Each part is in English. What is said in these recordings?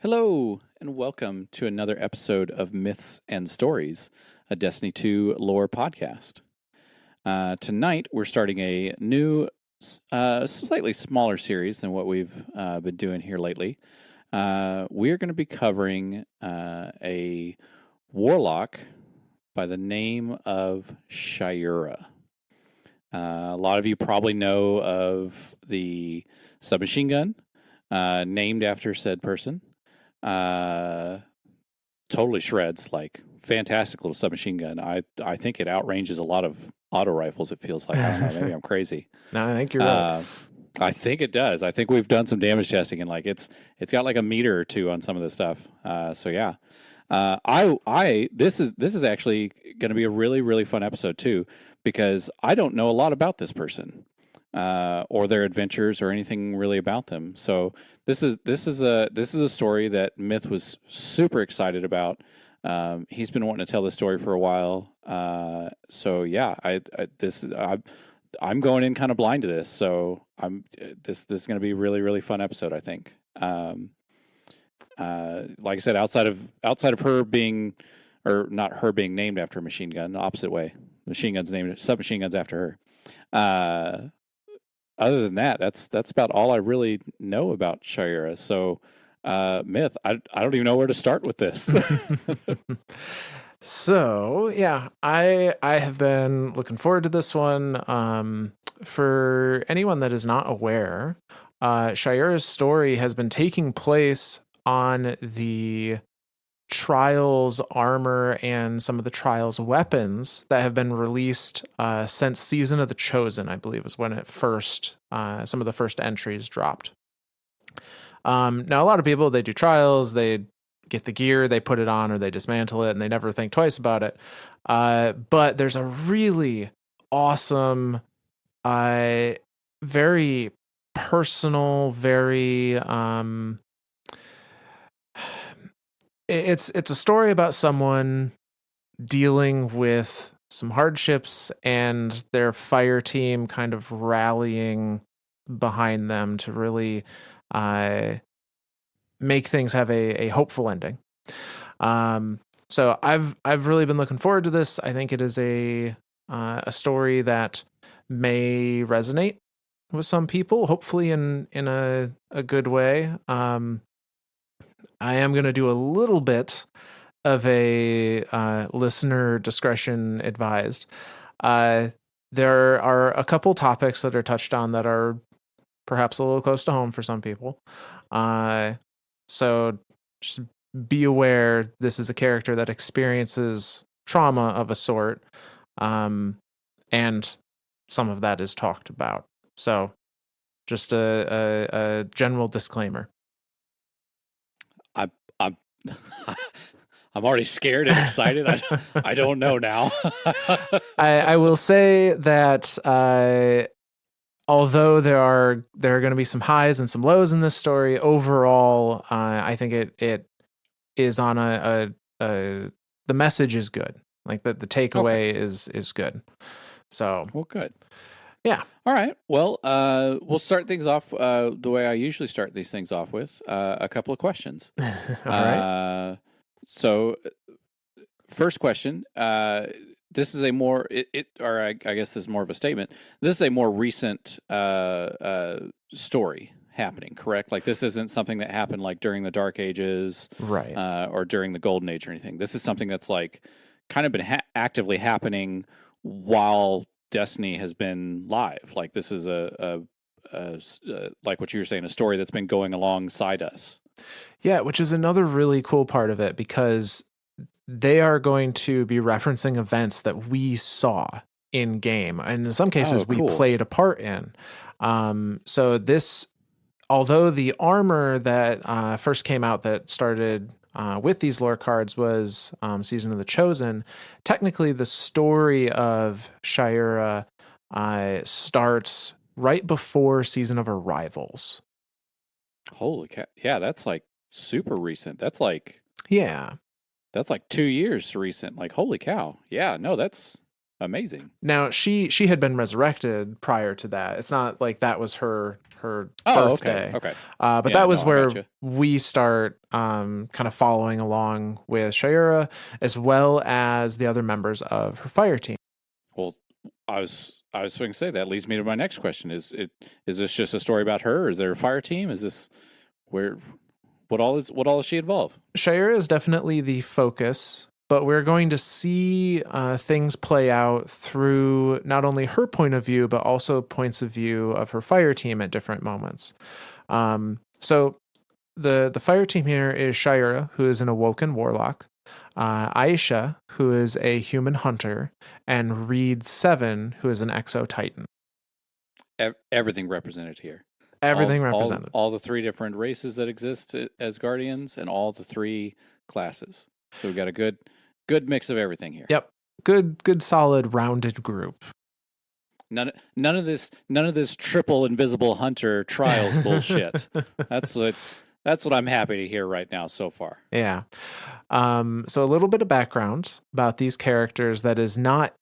Hello, and welcome to another episode of Myths and Stories, a Destiny 2 lore podcast. Tonight, we're starting a new, slightly smaller series than what we've been doing here lately. We're going to be covering a warlock by the name of Shayura. A lot of you probably know of the submachine gun named after said person. Totally shreds, like fantastic little submachine gun. I think it outranges a lot of auto rifles. It feels like, I don't know, maybe I'm crazy. No, I think you're right. I think it does. I think we've done some damage testing and like it's got like a meter or two on some of this stuff. So yeah. This is actually going to be a really fun episode too, because I don't know a lot about this person or their adventures or anything really about them. So this is a story that Myth was super excited about. He's been wanting to tell this story for a while. So yeah, I'm going in kind of blind to this. So this is going to be a really fun episode, I think. Like I said, outside of her being, or not her being named after a machine gun, the opposite way. Machine guns named submachine guns after her. Other than that, that's about all I really know about Shayura. So, Myth, I don't even know where to start with this. So yeah, I have been looking forward to this one. For anyone that is not aware, Shayura's story has been taking place on the Trials armor and some of the Trials weapons that have been released since Season of the Chosen, I believe, is when it first some of the first entries dropped. Now, a lot of people, they do Trials, they get the gear, they put it on, or they dismantle it, and they never think twice about it. But there's a really awesome, very personal, very it's a story about someone dealing with some hardships and their fire team kind of rallying behind them to really make things have a hopeful ending. So I've really been looking forward to this. I think it is a story that may resonate with some people, hopefully in a good way. I am going to do a little bit of a listener discretion advised. There are a couple topics that are touched on that are perhaps a little close to home for some people. So just be aware this is a character that experiences trauma of a sort, and some of that is talked about. So just a general disclaimer. I'm I'm already scared and excited. I don't know now. I will say that although there are going to be some highs and some lows in this story, overall, I think it is on the message is good. Like the takeaway is good. So Well, good. Yeah. All right. Well, we'll start things off the way I usually start these things off with a couple of questions. All right. So, first question. This is a more or I guess this is more of a statement. This is a more recent story happening, correct? Like this isn't something that happened like during the Dark Ages, right? Or during the Golden Age or anything. This is something that's like kind of been actively happening while Destiny has been live. Like this is a like what you were saying, a story that's been going alongside us. Yeah, which is another really cool part of it because they are going to be referencing events that we saw in game, and in some cases we played a part in. So this, although the armor that first came out that started with these lore cards was Season of the Chosen, technically the story of Shayura starts right before Season of Arrivals. Holy cow. Yeah, that's like super recent. That's like Yeah. That's like 2 years recent. Like, holy cow. Yeah, no, that's Amazing. Now she had been resurrected prior to that. It's not like that was her Oh, birthday. okay. But Yeah, that was no, I where gotcha. we start kind of following along with Shayura as well as the other members of her fire team. Well, I was going to say that leads me to my next question. Is this just a story about her? Is there a fire team? Is this where what all is she involved? Shayura is definitely the focus, but we're going to see things play out through not only her point of view, but also points of view of her fire team at different moments. So the fire team here is Shayura, who is an awoken warlock, Aisha, who is a human hunter, and Reed Seven, who is an exo titan. Everything represented here. Everything represented. All the three different races that exist as guardians, and all the three classes. So we've got a good mix of everything here. Yep. Good solid rounded group. None of this triple invisible hunter trials bullshit. That's what I'm happy to hear right now so far. Yeah. So a little bit of background about these characters that is not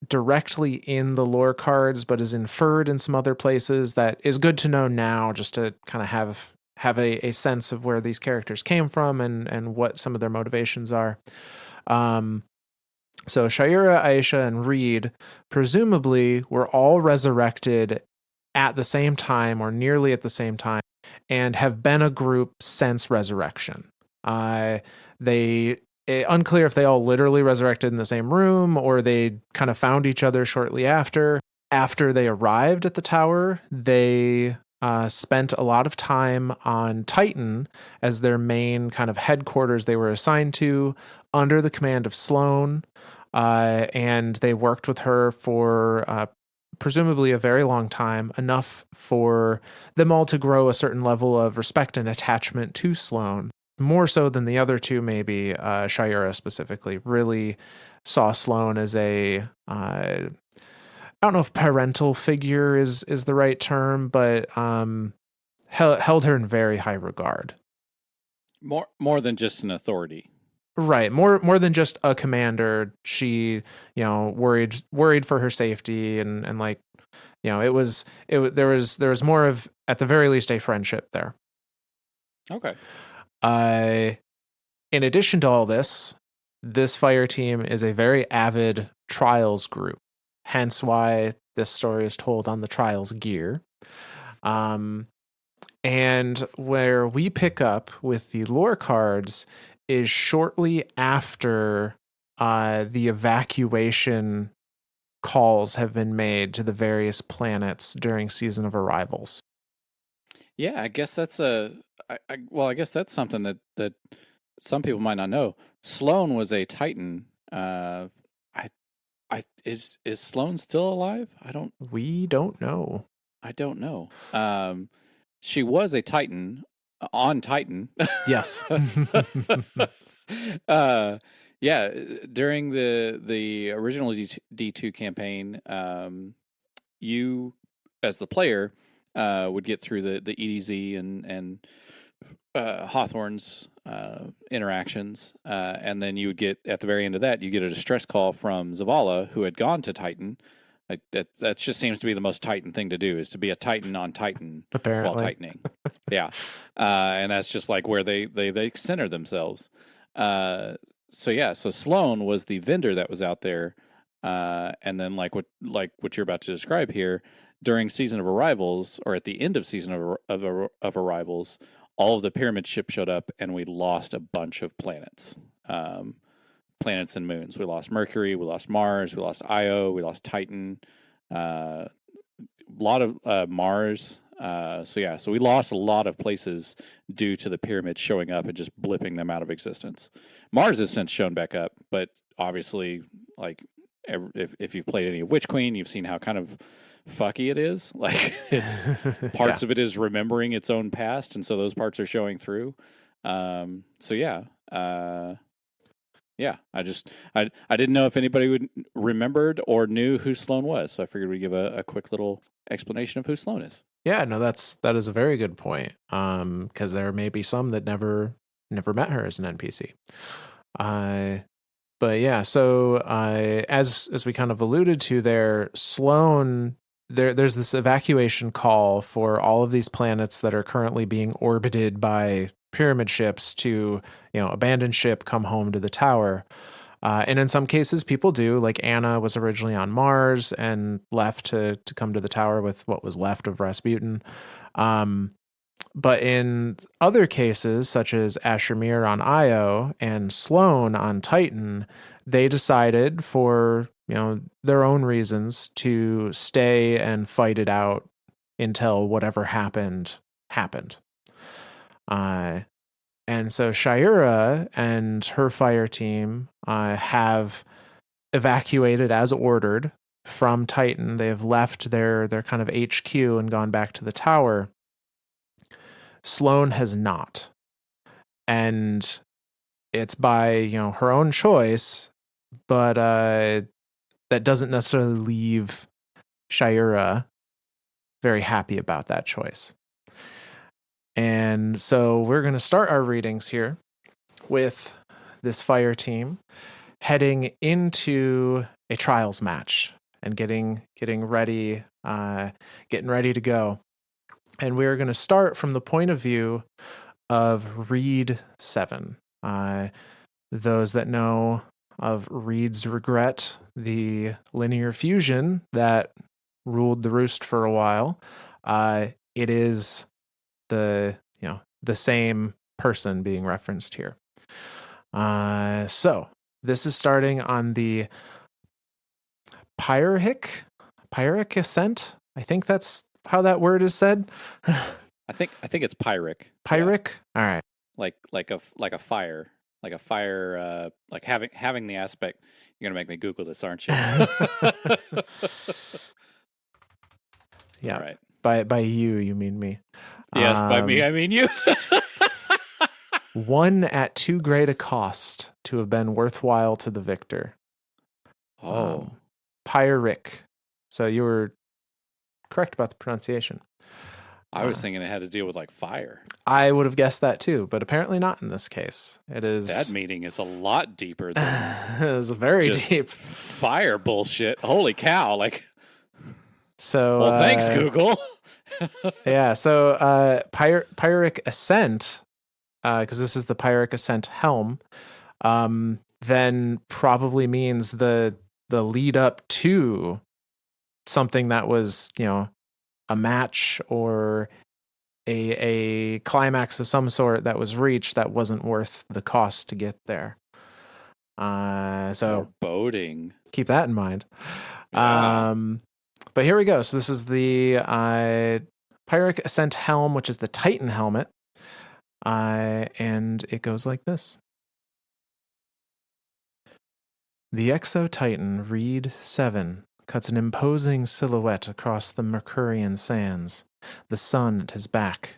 directly in the lore cards, but is inferred in some other places that is good to know now, just to kind of have a sense of where these characters came from and what some of their motivations are. So Shayura, Aisha, and Reed presumably were all resurrected at the same time or nearly at the same time and have been a group since resurrection. Unclear if they all literally resurrected in the same room or they kind of found each other shortly after. After they arrived at the tower, they spent a lot of time on Titan as their main kind of headquarters they were assigned to under the command of Sloane. And they worked with her for presumably a very long time, enough for them all to grow a certain level of respect and attachment to Sloane. More so than the other two, maybe Shayura specifically, really saw Sloane as I don't know if parental figure is the right term, but held her in very high regard. More than just an authority. Right, more than just a commander. She, worried for her safety and like, there was more of, at the very least, a friendship there. Okay. In addition to all this fire team is a very avid trials group. Hence why this story is told on the trials gear. And where we pick up with the lore cards is shortly after the evacuation calls have been made to the various planets during Season of Arrivals. Yeah, I guess that's I guess that's something that some people might not know. Sloane was a Titan. Is Sloane still alive? We don't know. I don't know. She was a Titan on Titan. Yes. Yeah, during the original D2 campaign, you as the player would get through the EDZ and Hawthorne's interactions, and then you would get, at the very end of that, you get a distress call from Zavala, who had gone to Titan. Like that just seems to be the most Titan thing to do, is to be a Titan on Titan. Apparently. While Titaning. Yeah, and that's just like where they center themselves. So Sloane was the vendor that was out there, and then like what you're about to describe here, during Season of Arrivals, or at the end of Season of Arrivals, all of the pyramid ships showed up, and we lost a bunch of planets. Planets and moons. We lost Mercury, we lost Mars, we lost Io, we lost Titan, a lot of Mars. So we lost a lot of places due to the pyramids showing up and just blipping them out of existence. Mars has since shown back up, but obviously, like, if you've played any of Witch Queen, you've seen how kind of fucky it is. Like, it's parts of it is remembering its own past, and so those parts are showing through. I didn't know if anybody remembered or knew who Sloane was, so I figured we'd give a quick little explanation of who Sloane is. Yeah, no, that is a very good point. Because there may be some that never met her as an NPC. But yeah, so as we kind of alluded to there, Sloan, there's this evacuation call for all of these planets that are currently being orbited by pyramid ships to, abandon ship, come home to the tower. And in some cases, people do. Like Anna was originally on Mars and left to come to the tower with what was left of Rasputin. But in other cases, such as Ashramir on Io and Sloan on Titan, they decided for their own reasons to stay and fight it out until whatever happened happened. And so Shayura and her fire team have evacuated as ordered from Titan. They have left their kind of HQ and gone back to the tower. Sloan has not. And it's by, her own choice, but that doesn't necessarily leave Shayura very happy about that choice. And so we're going to start our readings here with this fire team heading into a trials match and getting ready to go. And we're going to start from the point of view of Reed 7. Those that know of Reed's regret, the linear fusion that ruled the roost for a while, it is the same person being referenced here. So this is starting on the Pyrrhic ascent. I think that's how that word is said. I think it's Pyrrhic. Pyrrhic? Yeah. All right. Like a fire. Like a fire, like having the aspect. You're gonna make me Google this, aren't you? Yeah. All right. By you mean me. Yes, by me I mean you. One at too great a cost to have been worthwhile to the victor. Pyrrhic. So you were correct about the pronunciation. I was thinking it had to deal with like fire. I would have guessed that too, but apparently not in this case. It is. That meaning is a lot deeper than it's very deep. Fire bullshit. Holy cow. Like, so. Well, thanks, Google. Yeah. So, Pyrrhic Ascent, because this is the Pyrrhic Ascent helm, then probably means the lead up to something that was, a match or a climax of some sort that was reached that wasn't worth the cost to get there. So foreboding. Keep that in mind. Yeah. But here we go. So this is the Pyrrhic Ascent helm, which is the Titan helmet. And it goes like this. The Exo-Titan Reed 7 cuts an imposing silhouette across the Mercurian sands, the sun at his back.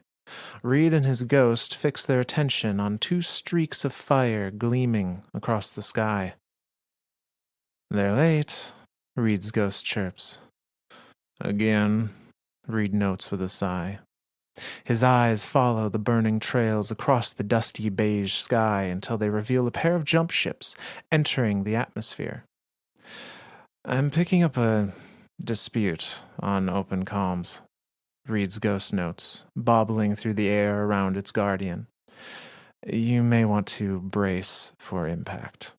Reed and his ghost fix their attention on two streaks of fire gleaming across the sky. They're late, Reed's ghost chirps. Again, Reed notes with a sigh. His eyes follow the burning trails across the dusty beige sky until they reveal a pair of jump ships entering the atmosphere. I'm picking up a dispute on open comms, Reed's ghost notes, bobbling through the air around its guardian. You may want to brace for impact.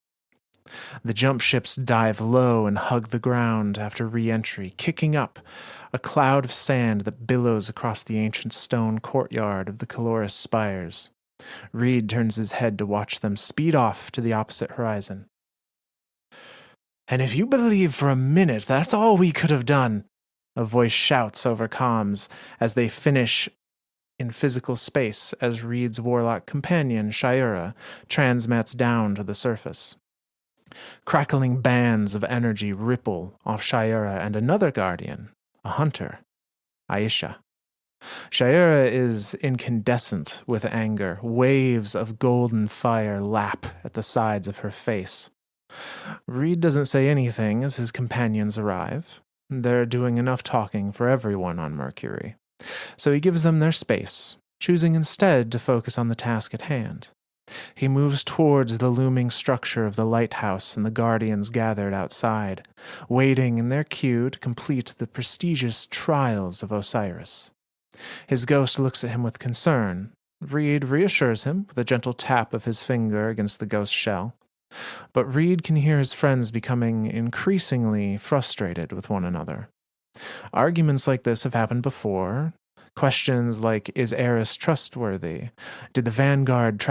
The jump ships dive low and hug the ground after re-entry, kicking up a cloud of sand that billows across the ancient stone courtyard of the Caloris spires. Reed turns his head to watch them speed off to the opposite horizon. And if you believe for a minute that's all we could have done, a voice shouts over comms as they finish in physical space as Reed's Warlock companion, Shayura, transmits down to the surface. Crackling bands of energy ripple off Shayura and another guardian, a hunter, Aisha. Shayura is incandescent with anger. Waves of golden fire lap at the sides of her face. Reed doesn't say anything as his companions arrive. They're doing enough talking for everyone on Mercury. So he gives them their space, choosing instead to focus on the task at hand, He moves towards the looming structure of the lighthouse and the guardians gathered outside, waiting in their queue to complete the prestigious trials of Osiris. His ghost looks at him with concern. Reed reassures him with a gentle tap of his finger against the ghost shell. But Reed can hear his friends becoming increasingly frustrated with one another. Arguments like this have happened before. Questions like, is Eris trustworthy? Should the Vanguard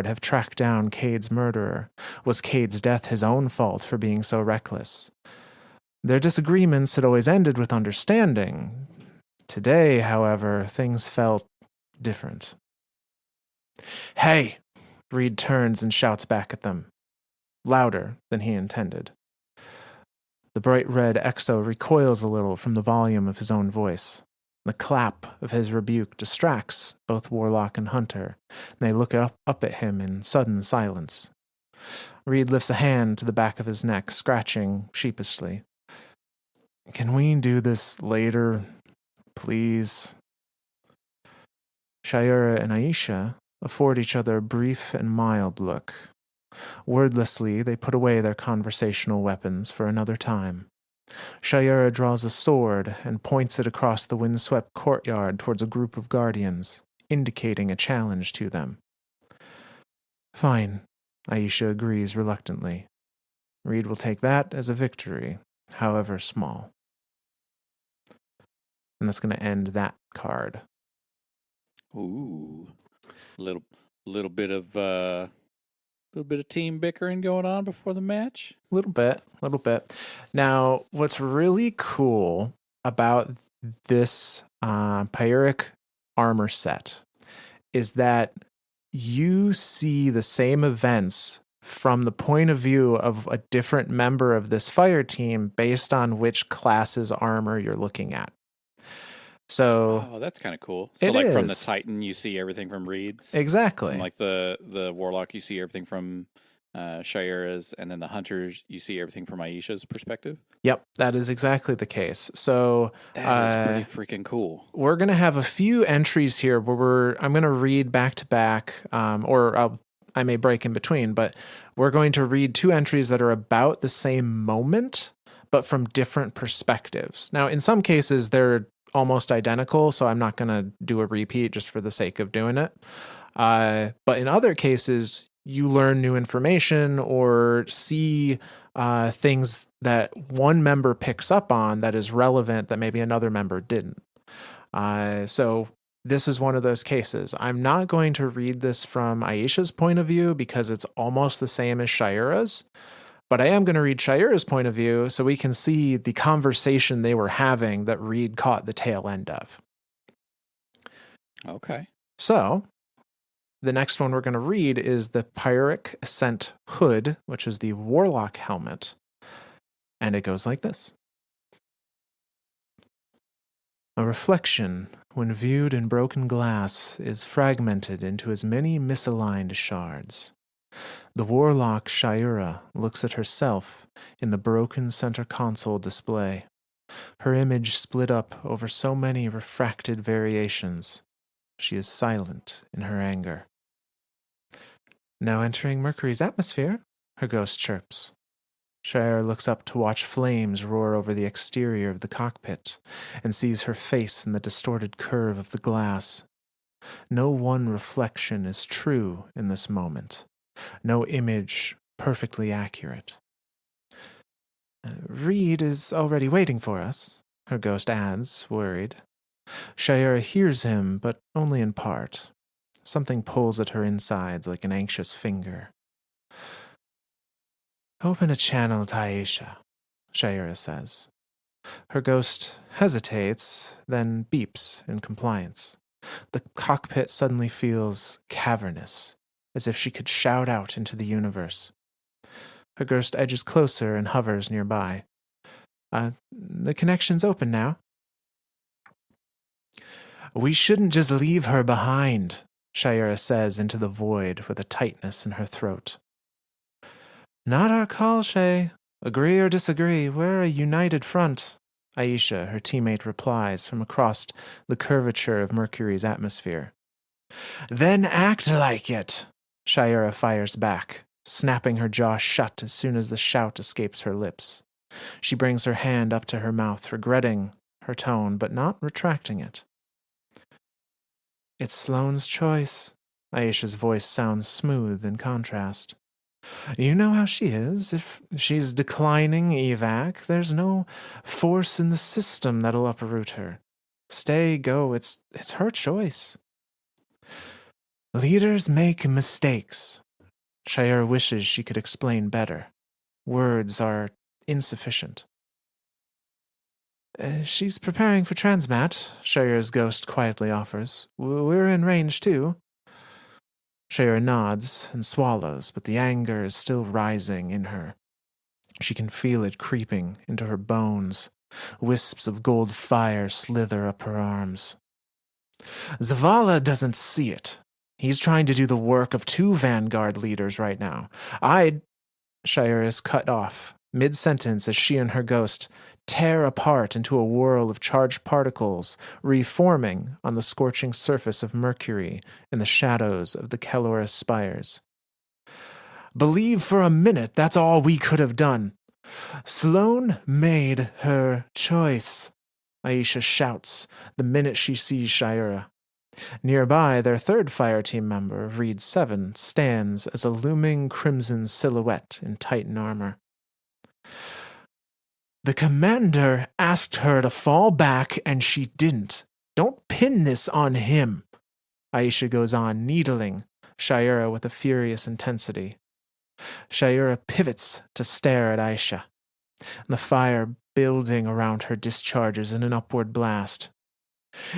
have tracked down Cade's murderer? Was Cade's death his own fault for being so reckless? Their disagreements had always ended with understanding. Today, however, things felt different. Hey! Reed turns and shouts back at them, louder than he intended. The bright red exo recoils a little from the volume of his own voice. The clap of his rebuke distracts both Warlock and Hunter, and they look up at him in sudden silence. Reed lifts a hand to the back of his neck, scratching sheepishly. Can we do this later, please? Shayura and Aisha afford each other a brief and mild look. Wordlessly, they put away their conversational weapons for another time. Shayura draws a sword and points it across the windswept courtyard towards a group of guardians, indicating a challenge to them. Fine, Aisha agrees reluctantly. Reed will take that as a victory, however small. And that's going to end that card. Ooh, little bit of team bickering going on before the match. Little bit. Now, what's really cool about this Pyric armor set is that you see the same events from the point of view of a different member of this fire team based on which class's armor you're looking at. So, oh, that's kind of cool. So, like from the is. Titan, you see everything from Reed's. Exactly. From like the Warlock, you see everything from Shayura's, and then the Hunters, you see everything from Aisha's perspective. Yep, that is exactly the case. So that is pretty freaking cool. We're gonna have a few entries here where I'm gonna read back to back, or I may break in between, but we're going to read two entries that are about the same moment, but from different perspectives. Now, in some cases, they're almost identical, so I'm not gonna do a repeat just for the sake of doing it. But in other cases, you learn new information or see things that one member picks up on that is relevant that maybe another member didn't. So this is one of those cases. I'm not going to read this from Aisha's point of view because it's almost the same as Shayura's, but I am going to read Shayura's point of view so we can see the conversation they were having that Reed caught the tail end of. Okay. So the next one we're going to read is the Pyric Ascent Hood, which is the Warlock helmet. And it goes like this. A reflection, when viewed in broken glass, is fragmented into as many misaligned shards. The Warlock Shayura looks at herself in the broken center console display, her image split up over so many refracted variations. She is silent in her anger. Now entering Mercury's atmosphere, her ghost chirps. Shayura looks up to watch flames roar over the exterior of the cockpit and sees her face in the distorted curve of the glass. No one reflection is true in this moment. No image perfectly accurate. Reed is already waiting for us, her ghost adds, worried. Shayura hears him, but only in part. Something pulls at her insides like an anxious finger. Open a channel to Aisha, Shayura says. Her ghost hesitates, then beeps in compliance. The cockpit suddenly feels cavernous, as if she could shout out into the universe. Her ghost edges closer and hovers nearby. The connection's open now. We shouldn't just leave her behind, Shayura says into the void with a tightness in her throat. Not our call, Shay. Agree or disagree, we're a united front, Aisha, her teammate, replies from across the curvature of Mercury's atmosphere. Then act like it, Shayura fires back, snapping her jaw shut as soon as the shout escapes her lips. She brings her hand up to her mouth, regretting her tone, but not retracting it. It's Sloane's choice. Aisha's voice sounds smooth in contrast. You know how she is. If she's declining evac, there's no force in the system that'll uproot her. Stay, go, it's her choice. Leaders make mistakes. Shayura wishes she could explain better. Words are insufficient. She's preparing for transmat, Shayura's ghost quietly offers. We're in range, too. Shayura nods and swallows, but the anger is still rising in her. She can feel it creeping into her bones. Wisps of gold fire slither up her arms. Zavala doesn't see it. He's trying to do the work of 2 Vanguard leaders right now. Shayura is cut off, mid-sentence, as she and her ghost tear apart into a whirl of charged particles, reforming on the scorching surface of Mercury in the shadows of the Kelloris spires. Believe for a minute that's all we could have done. Sloane made her choice, Aisha shouts the minute she sees Shayura. Nearby, their third fireteam member, Reed 7, stands as a looming crimson silhouette in Titan armor. The commander asked her to fall back, and she didn't. Don't pin this on him, Aisha goes on, needling Shayura with a furious intensity. Shayura pivots to stare at Aisha. The fire building around her discharges in an upward blast.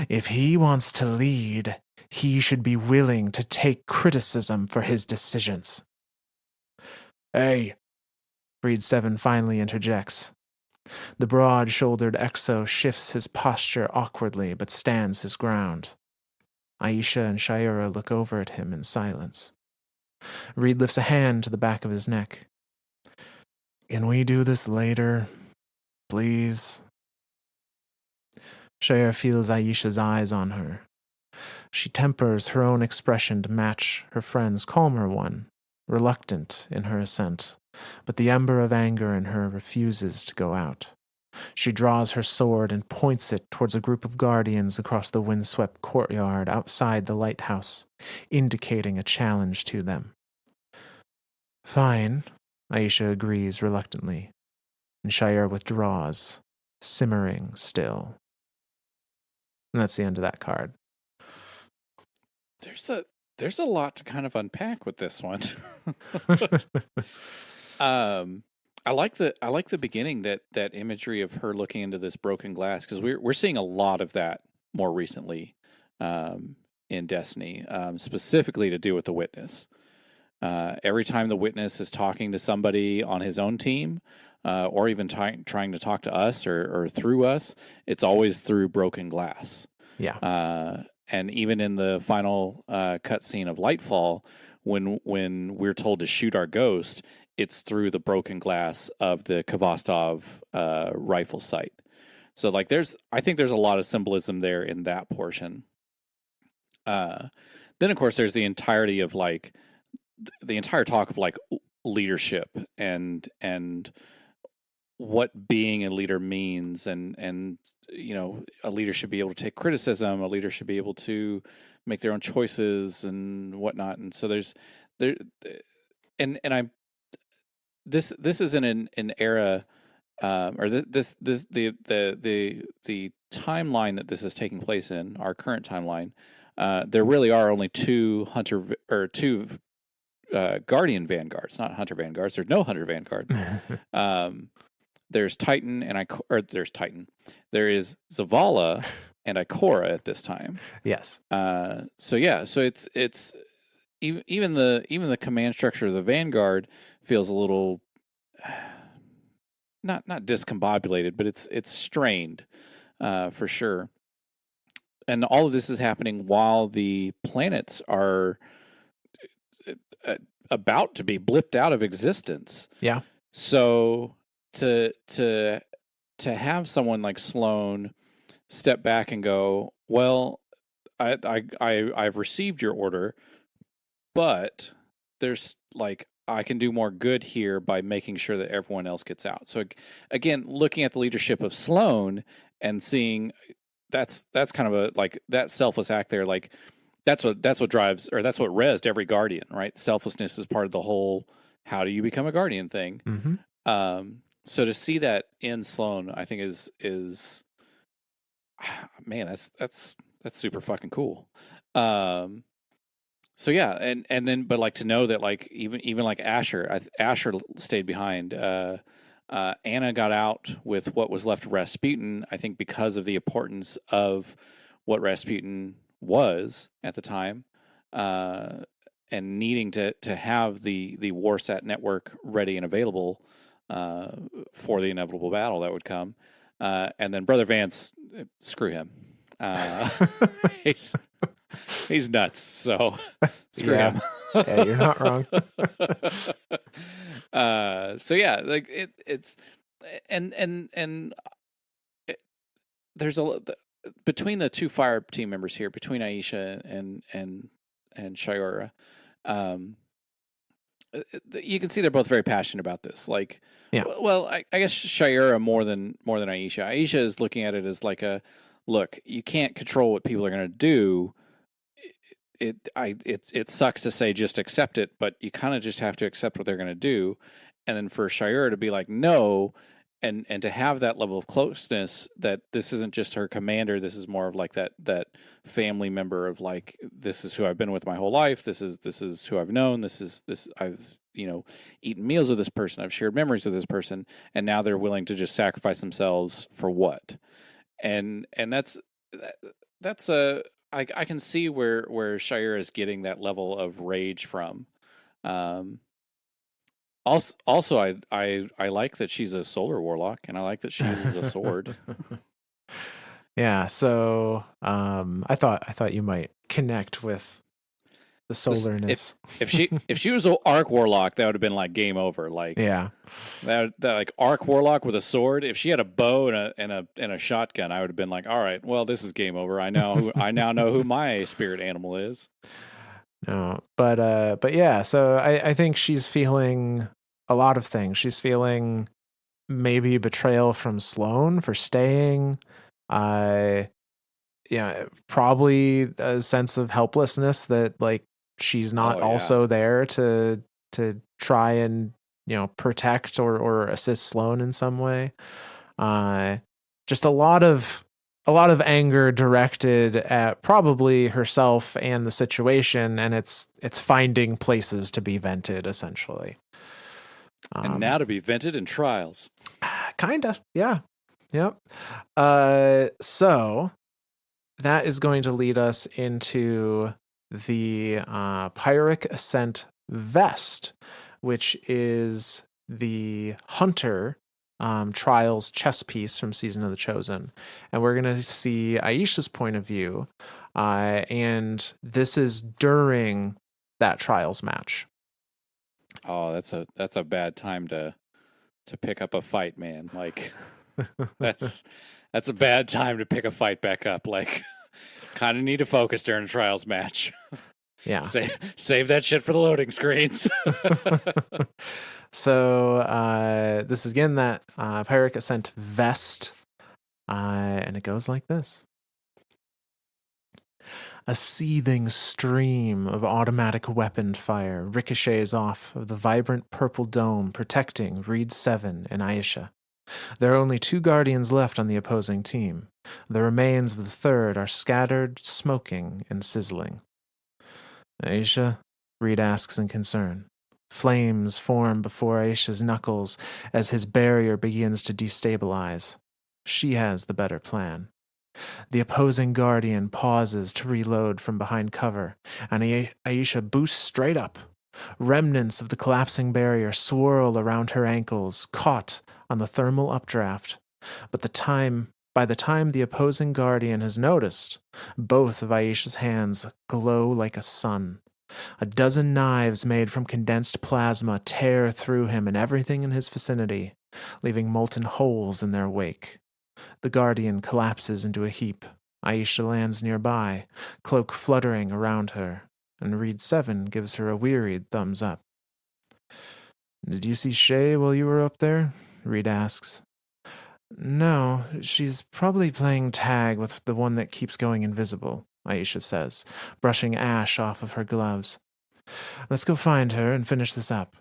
If he wants to lead, he should be willing to take criticism for his decisions. Hey, Breed 7 finally interjects. The broad-shouldered Exo shifts his posture awkwardly but stands his ground. Aisha and Shayura look over at him in silence. Reed lifts a hand to the back of his neck. Can we do this later, please? Shayura feels Aisha's eyes on her. She tempers her own expression to match her friend's calmer one, reluctant in her assent, but the ember of anger in her refuses to go out. She draws her sword and points it towards a group of guardians across the windswept courtyard outside the lighthouse, indicating a challenge to them. Fine, Aisha agrees reluctantly, and Shayura withdraws, simmering still. And that's the end of that card. There's a lot to kind of unpack with this one. I like the beginning, that imagery of her looking into this broken glass, because we're seeing a lot of that more recently in Destiny, specifically to do with the Witness. Every time the Witness is talking to somebody on his own team, or even trying to talk to us or through us, it's always through broken glass. Yeah. And even in the final cutscene of Lightfall, when we're told to shoot our ghost, it's through the broken glass of the Kvostov rifle sight. So like I think there's a lot of symbolism there in that portion. Then of course there's the entirety of like the entire talk of like leadership and what being a leader means, and you know, a leader should be able to take criticism, a leader should be able to make their own choices and whatnot. And so there's there and I'm this is in an era, or this the timeline that this is taking place in, our current timeline. There really are only two Guardian Vanguards, not Hunter Vanguards. There's no Hunter Vanguard. There's Titan there's Titan. There is Zavala and Ikora at this time. Yes. So it's even the command structure of the Vanguard feels a little not discombobulated, but it's strained for sure. And all of this is happening while the planets are about to be blipped out of existence. Yeah. So to have someone like Sloane step back and go, well, I've received your order, but there's like I can do more good here by making sure that everyone else gets out. So again, looking at the leadership of Sloane and seeing that's kind of a like that selfless act there. Like that's what drives or that's what rezzed every guardian, right? Selflessness is part of the whole how do you become a guardian thing. Mm-hmm. So to see that in Sloane, I think is man, that's super fucking cool. Um, so yeah, and then but like to know that like even like Asher stayed behind. Anna got out with what was left of Rasputin, I think because of the importance of what Rasputin was at the time, and needing to have the Warsat network ready and available for the inevitable battle that would come. And then Brother Vance, screw him. He's he's nuts. So screw him. Yeah, you're not wrong. So yeah, like it's and it, there's between the two fire team members here, between Aisha and Shayura, um, you can see they're both very passionate about this. Like, Yeah. well, I guess Shayura more than Aisha. Aisha is looking at it as like a look. You can't control what people are going to do. It sucks to say just accept it, but you kind of just have to accept what they're going to do. And then for Shayura to be like no, and to have that level of closeness that this isn't just her commander, this is more of like that family member of like this is who I've been with my whole life. This is who I've known. This I've eaten meals with this person. I've shared memories with this person, and now they're willing to just sacrifice themselves for what? And that's a I can see where Shayura is getting that level of rage from. Um, also, I like that she's a solar warlock, and I like that she uses a sword. Yeah, so I thought you might connect with the solarness. If she was an arc warlock, that would have been like game over. Like Yeah. that like arc warlock with a sword. If she had a bow and a shotgun, I would have been like, all right, well, this is game over. I now know who my spirit animal is. No, but yeah, so I think she's feeling a lot of things. She's feeling maybe betrayal from Sloane for staying. Yeah, probably a sense of helplessness that like she's not also there to try and protect or assist Sloane in some way. Just a lot of anger directed at probably herself and the situation, and it's finding places to be vented essentially. And now to be vented in trials. Kinda, yeah. Yep. So that is going to lead us into the Pyrrhic Ascent vest, which is the Hunter Trials chess piece from Season of the Chosen. And we're going to see Aisha's point of view. And this is during that Trials match. Oh, that's a bad time to pick up a fight, man. Like that's a bad time to pick a fight back up. Like kind of need to focus during a trials match. Yeah. Save that shit for the loading screens. So this is again that Pyrrhic Ascent vest. And it goes like this. A seething stream of automatic weapon fire ricochets off of the vibrant purple dome protecting Reed 7 and Aisha. There are only 2 guardians left on the opposing team. The remains of the third are scattered, smoking, and sizzling. Aisha? Reed asks in concern. Flames form before Aisha's knuckles as his barrier begins to destabilize. She has the better plan. The opposing guardian pauses to reload from behind cover, and Aisha boosts straight up. Remnants of the collapsing barrier swirl around her ankles, caught on the thermal updraft. But by the time the opposing guardian has noticed, both of Aisha's hands glow like a sun. A dozen knives made from condensed plasma tear through him and everything in his vicinity, leaving molten holes in their wake. The guardian collapses into a heap, Aisha lands nearby, cloak fluttering around her, and Reed 7 gives her a wearied thumbs up. "Did you see Shay while you were up there?" Reed asks. "No, she's probably playing tag with the one that keeps going invisible," Aisha says, brushing ash off of her gloves. "Let's go find her and finish this up."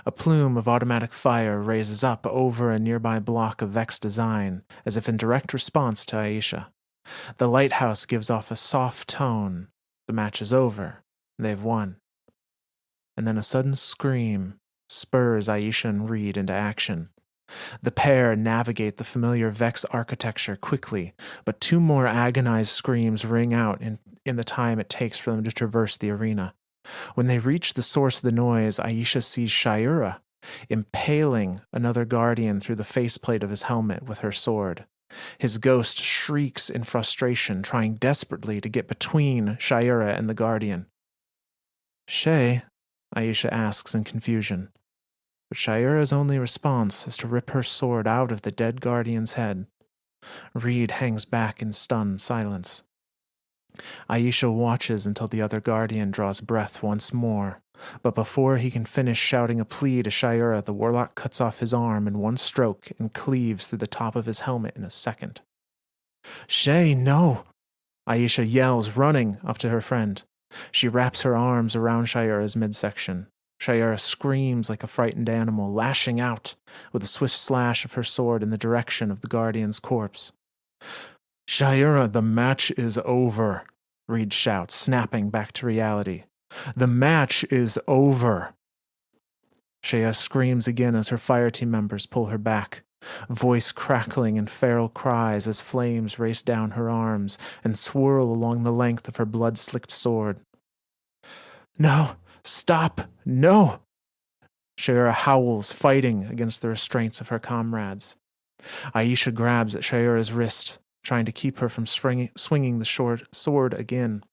A plume of automatic fire raises up over a nearby block of Vex design, as if in direct response to Aisha. The lighthouse gives off a soft tone. The match is over. They've won. And then a sudden scream spurs Aisha and Reed into action. The pair navigate the familiar Vex architecture quickly, but two more agonized screams ring out in the time it takes for them to traverse the arena. When they reach the source of the noise, Aisha sees Shayura impaling another guardian through the faceplate of his helmet with her sword. His ghost shrieks in frustration, trying desperately to get between Shayura and the guardian. "Shay?" Aisha asks in confusion. But Shayura's only response is to rip her sword out of the dead guardian's head. Reed hangs back in stunned silence. Aisha watches until the other guardian draws breath once more, but before he can finish shouting a plea to Shayura, the Warlock cuts off his arm in one stroke and cleaves through the top of his helmet in a second. "Shay, no!" Aisha yells, running up to her friend. She wraps her arms around Shayura's midsection. Shayura screams like a frightened animal, lashing out with a swift slash of her sword in the direction of the guardian's corpse. "Shayura, the match is over," Reed shouts, snapping back to reality. "The match is over." Shayura screams again as her fireteam members pull her back, voice crackling in feral cries as flames race down her arms and swirl along the length of her blood-slicked sword. "No! Stop! No!" Shayura howls, fighting against the restraints of her comrades. Aisha grabs at Shayura's wrist, trying to keep her from swinging the short sword again.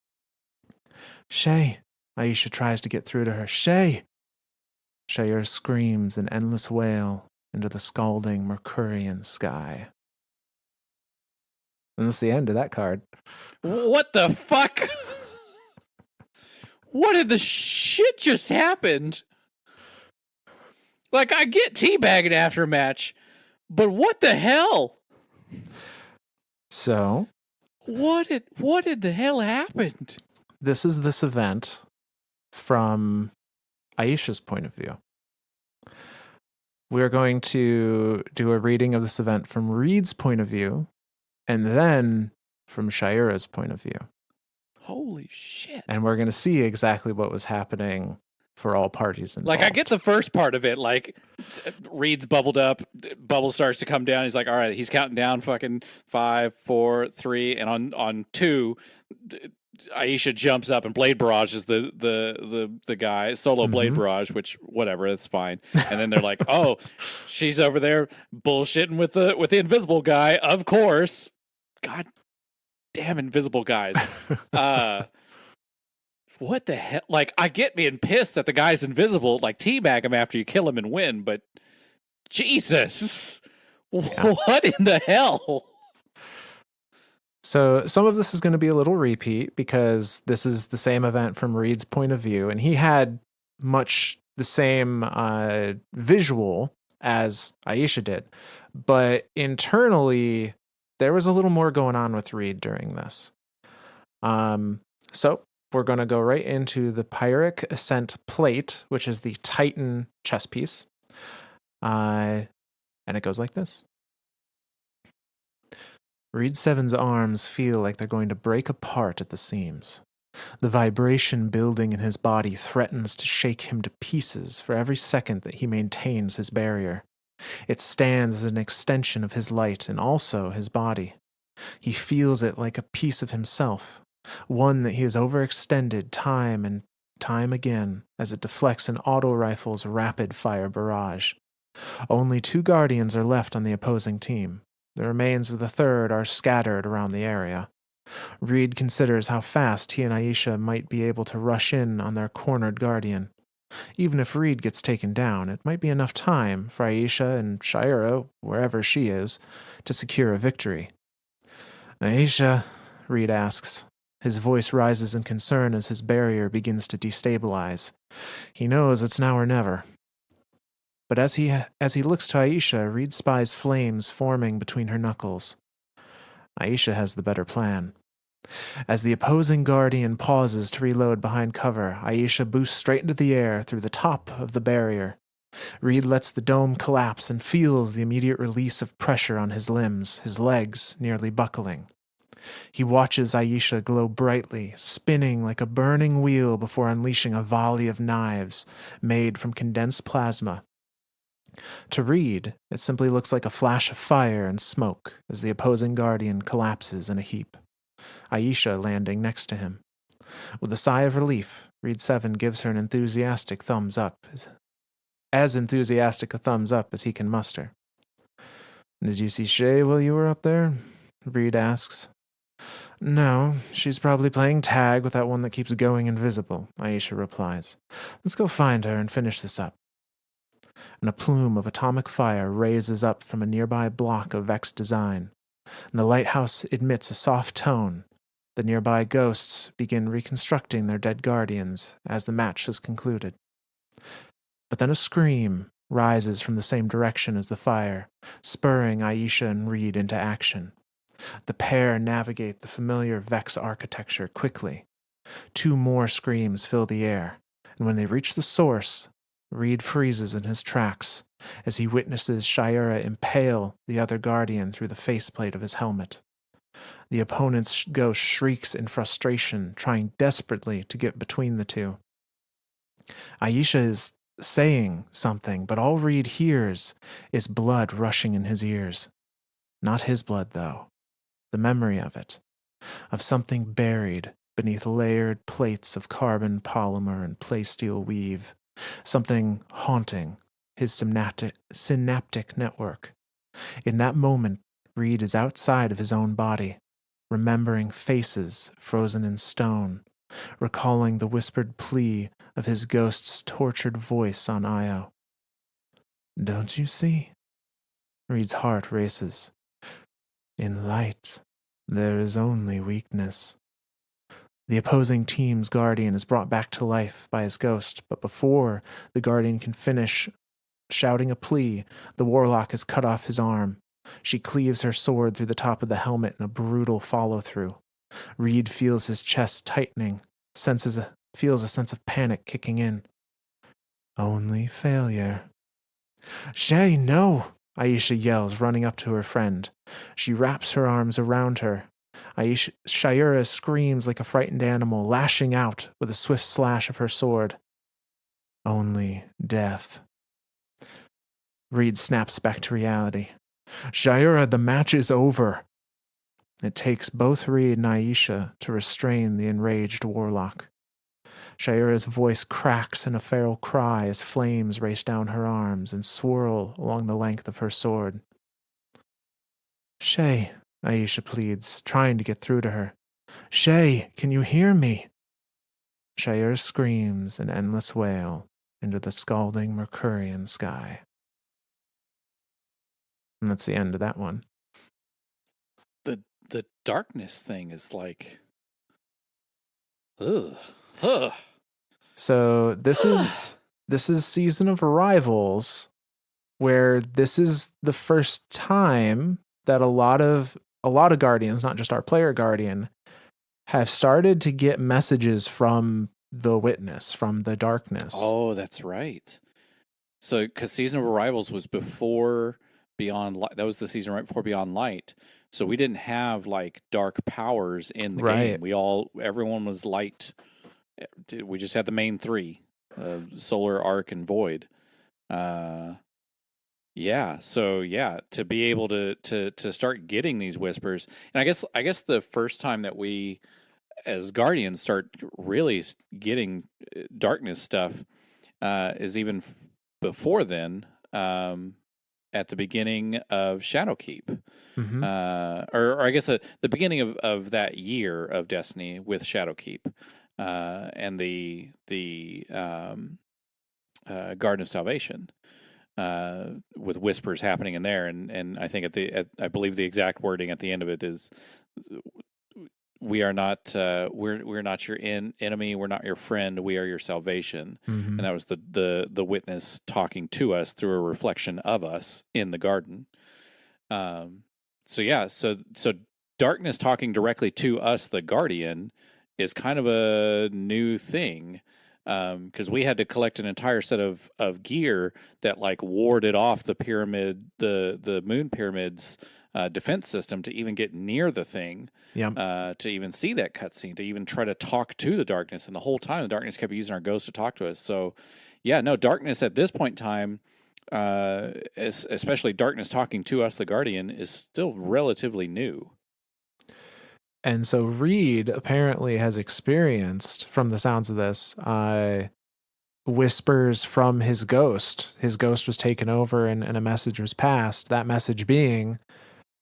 "Shay!" Aisha tries to get through to her. "Shay!" Shayura screams an endless wail into the scalding Mercurian sky. And that's the end of that card. What the fuck? What did the shit just happened? Like, I get teabagging after a match, but what the hell? So, what did the hell happened? This is this event from Aisha's point of view. We're going to do a reading of this event from Reed's point of view, and then from Shayura's point of view. Holy shit. And we're going to see exactly what was happening for all parties involved. Like, I get the first part of it, like, Reed's bubbled up, bubble starts to come down, he's like, all right, he's counting down fucking 5, 4, 3, and on 2, Aisha jumps up and Blade Barrage is the guy, solo Blade Barrage, which whatever, it's fine. And then they're like, oh, she's over there bullshitting with the invisible guy, of course. God damn invisible guys. What the hell? Like, I get being pissed that the guy's invisible, like teabag him after you kill him and win, but Jesus, what in the hell? So some of this is going to be a little repeat because this is the same event from Reed's point of view, and he had much the same visual as Aisha did. But internally, there was a little more going on with Reed during this. So we're going to go right into the Pyrrhic Ascent plate, which is the Titan chess piece. And it goes like this. Reed 7's arms feel like they're going to break apart at the seams. The vibration building in his body threatens to shake him to pieces for every second that he maintains his barrier. It stands as an extension of his light and also his body. He feels it like a piece of himself, one that he has overextended time and time again as it deflects an auto rifle's rapid-fire barrage. Only 2 guardians are left on the opposing team. The remains of the third are scattered around the area. Reed considers how fast he and Aisha might be able to rush in on their cornered guardian. Even if Reed gets taken down, it might be enough time for Aisha and Shayura, wherever she is, to secure a victory. Aisha, Reed asks. His voice rises in concern as his barrier begins to destabilize. He knows it's now or never. But as he looks to Aisha, Reed spies flames forming between her knuckles. Aisha has the better plan. As the opposing guardian pauses to reload behind cover, Aisha boosts straight into the air through the top of the barrier. Reed lets the dome collapse and feels the immediate release of pressure on his limbs, his legs nearly buckling. He watches Aisha glow brightly, spinning like a burning wheel before unleashing a volley of knives made from condensed plasma. To Reed, it simply looks like a flash of fire and smoke as the opposing guardian collapses in a heap, Aisha landing next to him. With a sigh of relief, Reed 7 gives her an enthusiastic thumbs up, as enthusiastic a thumbs up as he can muster. Did you see Shay while you were up there? Reed asks. No, she's probably playing tag with that one that keeps going invisible, Aisha replies. Let's go find her and finish this up. And a plume of atomic fire raises up from a nearby block of Vex design, and the lighthouse emits a soft tone. The nearby ghosts begin reconstructing their dead guardians as the match has concluded. But then a scream rises from the same direction as the fire, spurring Aisha and Reed into action. The pair navigate the familiar Vex architecture quickly. 2 more screams fill the air, and when they reach the source, Reed freezes in his tracks as he witnesses Shayura impale the other guardian through the faceplate of his helmet. The opponent's ghost shrieks in frustration, trying desperately to get between the two. Aisha is saying something, but all Reed hears is blood rushing in his ears. Not his blood, though. The memory of it, of something buried beneath layered plates of carbon polymer and playsteel weave, something haunting his synaptic network. In that moment, Reed is outside of his own body, remembering faces frozen in stone, recalling the whispered plea of his ghost's tortured voice on Io. Don't you see? Reed's heart races. In light, there is only weakness. The opposing team's guardian is brought back to life by his ghost, but before the guardian can finish shouting a plea, the Warlock has cut off his arm. She cleaves her sword through the top of the helmet in a brutal follow-through. Reed feels his chest tightening, feels a sense of panic kicking in. Only failure. Shay, no! Aisha yells, running up to her friend. She wraps her arms around her. Shayura screams like a frightened animal, lashing out with a swift slash of her sword. Only death. Reed snaps back to reality. Shayura, the match is over. It takes both Reed and Aisha to restrain the enraged Warlock. Shayura's voice cracks in a feral cry as flames race down her arms and swirl along the length of her sword. Shay, Aisha pleads, trying to get through to her. Shay, can you hear me? Shayura screams an endless wail into the scalding Mercurian sky. And that's the end of that one. The darkness thing is like, ugh. So this is Season of Arrivals, where this is the first time that a lot of guardians, not just our player guardian, have started to get messages from the witness, from the darkness. Oh, that's right. So, because Season of Arrivals was before Beyond Light, that was the season right before Beyond Light. So we didn't have like dark powers in the game. Everyone was light. We just had the main 3, Solar, Arc, and Void. Yeah. So to be able to start getting these whispers, and I guess the first time that we as Guardians start really getting darkness stuff is even before then. At the beginning of Shadowkeep. Mm-hmm. Or I guess the beginning of that year of Destiny with Shadowkeep, and the Garden of Salvation. with whispers happening in there, and I think I believe the exact wording at the end of it is, "We are not we're not your enemy. We're not your friend. We are your salvation." Mm-hmm. And that was the witness talking to us through a reflection of us in the garden. So yeah, so darkness talking directly to us, the guardian, is kind of a new thing, because we had to collect an entire set of gear that like warded off the pyramid, the moon pyramid's defense system to even get near the thing, Yep. to even see that cutscene, to even try to talk to the darkness. And the whole time, the darkness kept using our ghost to talk to us. So, yeah, no, darkness at this point in time, especially darkness talking to us, the guardian, is still relatively new. And so Reed apparently has experienced, from the sounds of this, whispers from his ghost. His ghost was taken over and a message was passed. That message being,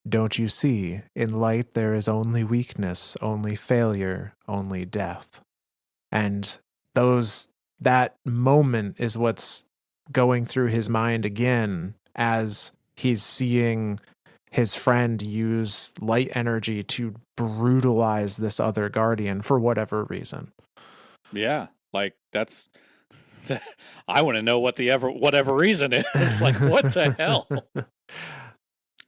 "Don't you see? In light there is only weakness, only failure, only death." And that moment is what's going through his mind again as he's seeing his friend use light energy to brutalize this other guardian for whatever reason. Yeah, like that's. I want to know what the whatever reason is. Like, what the hell?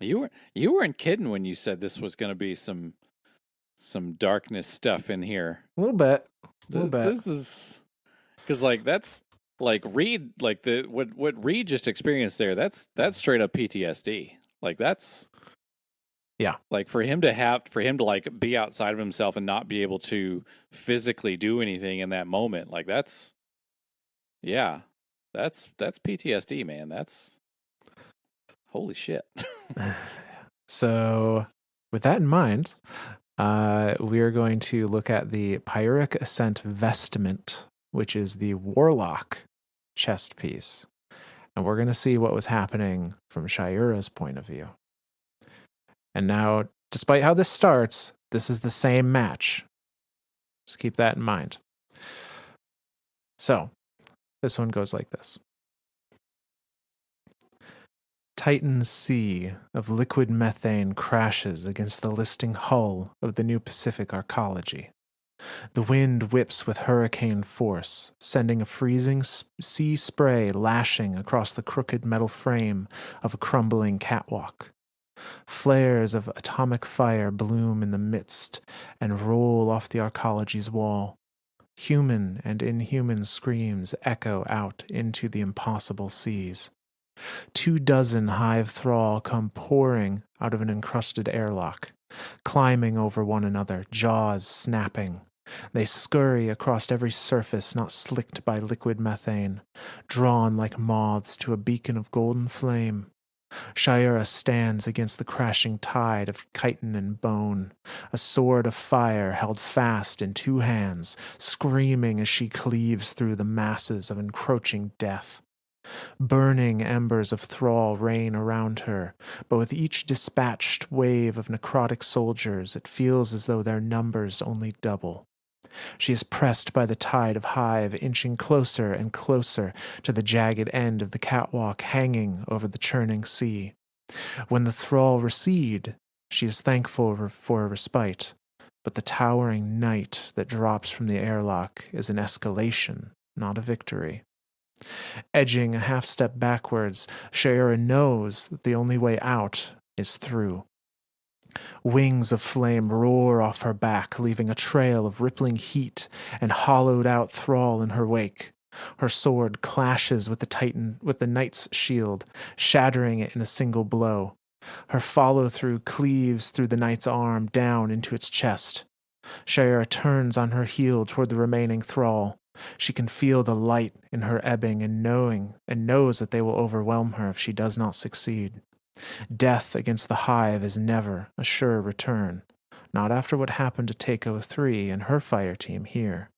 You weren't kidding when you said this was going to be some darkness stuff in here. A little bit. A little bit. This is because like that's like Reed, like the what Reed just experienced there. That's straight up PTSD. Like that's Yeah. Like for him to like be outside of himself and not be able to physically do anything in that moment. Like that's PTSD, man. That's holy shit. So, with that in mind, we are going to look at the Pyric Ascent Vestment, which is the Warlock chest piece. And we're going to see what was happening from Shayura's point of view. And now, despite how this starts, this is the same match. Just keep that in mind. So, this one goes like this. Titan sea of liquid methane crashes against the listing hull of the new Pacific Arcology. The wind whips with hurricane force, sending a freezing sea spray lashing across the crooked metal frame of a crumbling catwalk. Flares of atomic fire bloom in the midst and roll off the Arcology's wall. Human and inhuman screams echo out into the impossible seas. 24 hive thrall come pouring out of an encrusted airlock, climbing over one another, jaws snapping. They scurry across every surface not slicked by liquid methane, drawn like moths to a beacon of golden flame. Shayura stands against the crashing tide of chitin and bone, a sword of fire held fast in two hands, screaming as she cleaves through the masses of encroaching death. Burning embers of thrall rain around her, but with each dispatched wave of necrotic soldiers, it feels as though their numbers only double. She is pressed by the tide of hive, inching closer and closer to the jagged end of the catwalk hanging over the churning sea. When the thrall recede, she is thankful for a respite, but the towering night that drops from the airlock is an escalation, not a victory. Edging a half step backwards, Shayura knows that the only way out is through. Wings of flame roar off her back, leaving a trail of rippling heat and hollowed out thrall in her wake. Her sword clashes with the knight's shield, shattering it in a single blow. Her follow-through cleaves through the knight's arm down into its chest. Shayura turns on her heel toward the remaining thrall. She can feel the light in her ebbing and knows that they will overwhelm her if she does not succeed. Death against the hive is never a sure return, not after what happened to Takeo 3 and her fire team here.